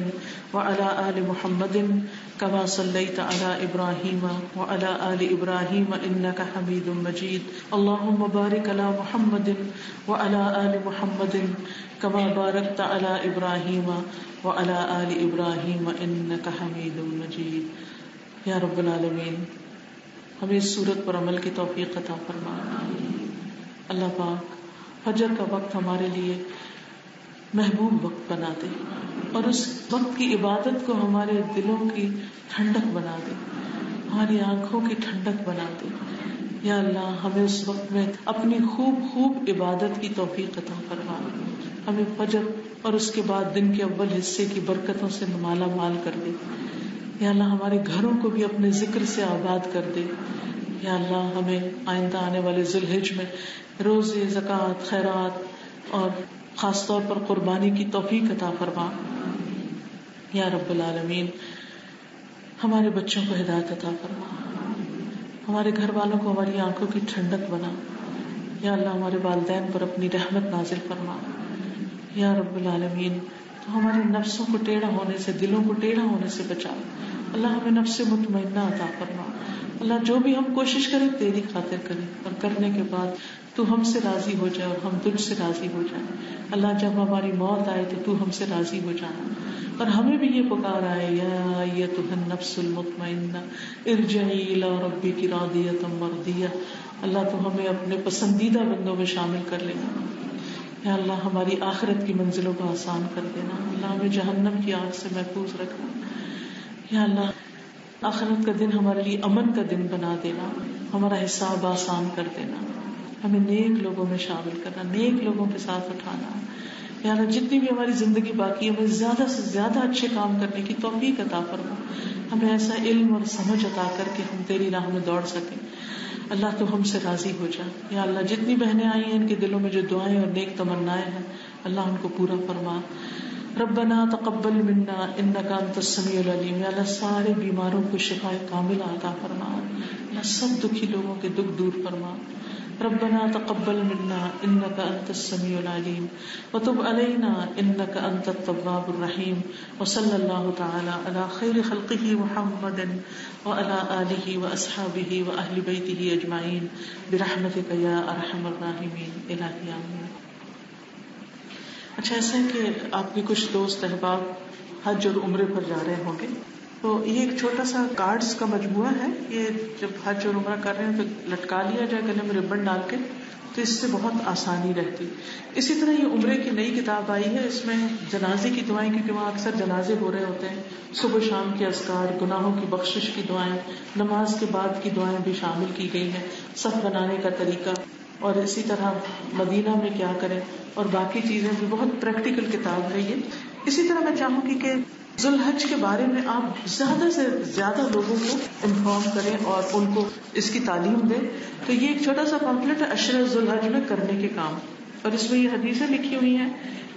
Speaker 1: وعلى آل محمد كما صلیت علی ابراہیم وعلى آل ابراہیم انک حمید مجید. اللہم بارک علی محمد وعلى آل محمد كما بارکت علی ابراہیم وعلى آل ابراہیم انک حمید مجید. یا رب العالمین ہمیں اس صورت پر عمل کی توفیق عطا فرما. اللہ پاک فجر کا وقت ہمارے لیے محبوب وقت بنا دے اور اس وقت کی عبادت کو ہمارے دلوں کی ٹھنڈک بنا دے، ہماری آنکھوں کی ٹھنڈک بنا دے. یا اللہ ہمیں اس وقت میں اپنی خوب عبادت کی توفیق عطا فرما. ہمیں فجر اور اس کے بعد دن کے اول حصے کی برکتوں سے مالا مال کر دے. یا اللہ ہمارے گھروں کو بھی اپنے ذکر سے آباد کر دے. یا اللہ ہمیں آئندہ آنے والے ذی الحج میں روزے، زکوٰۃ، خیرات اور خاص طور پر قربانی کی توفیق عطا فرما. یا رب العالمین ہمارے بچوں کو ہدایت عطا فرما، ہمارے گھر والوں کو ہماری آنکھوں کی ٹھنڈک بنا. یا اللہ ہمارے والدین پر اپنی رحمت نازل فرما. یا رب العالمین تو ہمارے نفسوں کو ٹیڑھا ہونے سے، دلوں کو ٹیڑھا ہونے سے بچا. اللہ ہمیں نفس مطمئنہ عطا فرما. اللہ جو بھی ہم کوشش کریں تیری خاطر کریں اور کرنے کے بعد تو ہم سے راضی ہو جائے اور ہم تجھ سے راضی ہو جائیں. اللہ جب ہماری موت آئے تو ہم سے راضی ہو جانا. اور ہمیں بھی یہ پکار آئے یا ایتھا النفس المطمئنہ ارجعی الی ربک راضیۃ مرضیہ. اللہ تو ہمیں اپنے پسندیدہ بندوں میں شامل کر لینا. یا اللہ ہماری آخرت کی منزلوں کو آسان کر دینا. اللہ ہمیں جہنم کی آگ سے محفوظ رکھنا. یا اللہ آخرت کا دن ہمارے لیے امن کا دن بنا دینا. ہمارا حساب آسان کر دینا. ہمیں نیک لوگوں میں شامل کرنا, نیک لوگوں کے ساتھ اٹھانا. یا اللہ جتنی بھی ہماری زندگی باقی ہے ہمیں زیادہ سے زیادہ اچھے کام کرنے کی توفیق عطا فرما. ہمیں ایسا علم اور سمجھ عطا کر کے ہم تیری راہ میں دوڑ سکیں. اللہ تو ہم سے راضی ہو جا. یا اللہ جتنی بہنیں آئی ہیں ان کے دلوں میں جو دعائیں اور نیک تمنائیں ہیں اللہ ان کو پورا فرما. ربنا تقبل منا انک انت السمیع العلیم. یا اللہ سارے بیماروں کو شفا کامل عطا فرما. اللہ سب دکھی لوگوں کے دکھ دور فرما. ربنا تقبل منا انك انت السميع العليم وتب علينا انك انت التواب الرحيم. وصلى الله تعالى على خير خلقه محمد وعلى آله واصحابه واهل بيته اجمعين برحمتك يا ارحم الراحمين. الہی آمین. اچھا ایسا ہے کہ آپ کے کچھ دوست احباب حج اور عمرے پر جا رہے ہوں گے, تو یہ ایک چھوٹا سا کارڈز کا مجموعہ ہے. یہ جب حج اور عمرہ کر رہے ہیں تو لٹکا لیا جائے گلے میں ربن ڈال کے, تو اس سے بہت آسانی رہتی. اسی طرح یہ عمرے کی نئی کتاب آئی ہے, اس میں جنازے کی دعائیں, کیونکہ وہاں اکثر جنازے ہو رہے ہوتے ہیں, صبح شام کے اذکار, گناہوں کی بخشش کی دعائیں, نماز کے بعد کی دعائیں بھی شامل کی گئی ہیں, صف بنانے کا طریقہ, اور اسی طرح مدینہ میں کیا کریں اور باقی چیزیں بھی. بہت پریکٹیکل کتاب ہے یہ. اسی طرح میں چاہوں گی کہ ذوالحج کے بارے میں آپ زیادہ سے زیادہ لوگوں کو انفارم کریں اور ان کو اس کی تعلیم دیں. تو یہ ایک چھوٹا سا پمفلٹ ہے عشر ذوالحج میں کرنے کے کام, اور اس میں یہ حدیثیں لکھی ہوئی ہیں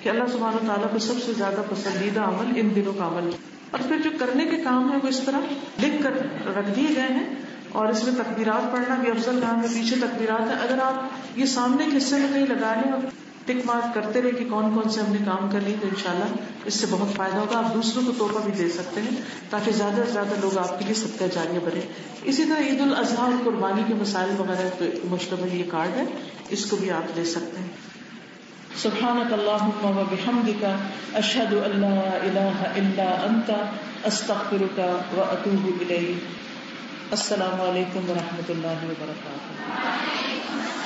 Speaker 1: کہ اللہ سبحانہ و تعالیٰ کو سب سے زیادہ پسندیدہ عمل ان دنوں کا عمل. اور پھر جو کرنے کے کام ہے وہ اس طرح لکھ کر رکھ دیے گئے ہیں, اور اس میں تکبیرات پڑھنا بھی افضل کام ہے. پیچھے تکبیرات ہے, اگر آپ یہ سامنے کے حصے میں کہیں لگا لیں اور ٹک مارک کرتے رہے کہ کون کون سے ہم نے کام کر لی, تو انشاءاللہ اس سے بہت فائدہ ہوگا. آپ دوسروں کو تحفہ بھی دے سکتے ہیں تاکہ زیادہ سے زیادہ لوگ آپ کے لیے صدقہ جاریہ بنے. اسی طرح عید الاضحیٰ اور قربانی کے مسائل وغیرہ پہ مشتمل یہ کارڈ ہے, اس کو بھی آپ لے سکتے ہیں. سبحانک اللہم و بحمدک اشہد ان لا الہ الا انت استغفرک و اتوب الیک. السلام علیکم و رحمۃ اللہ وبرکاتہ.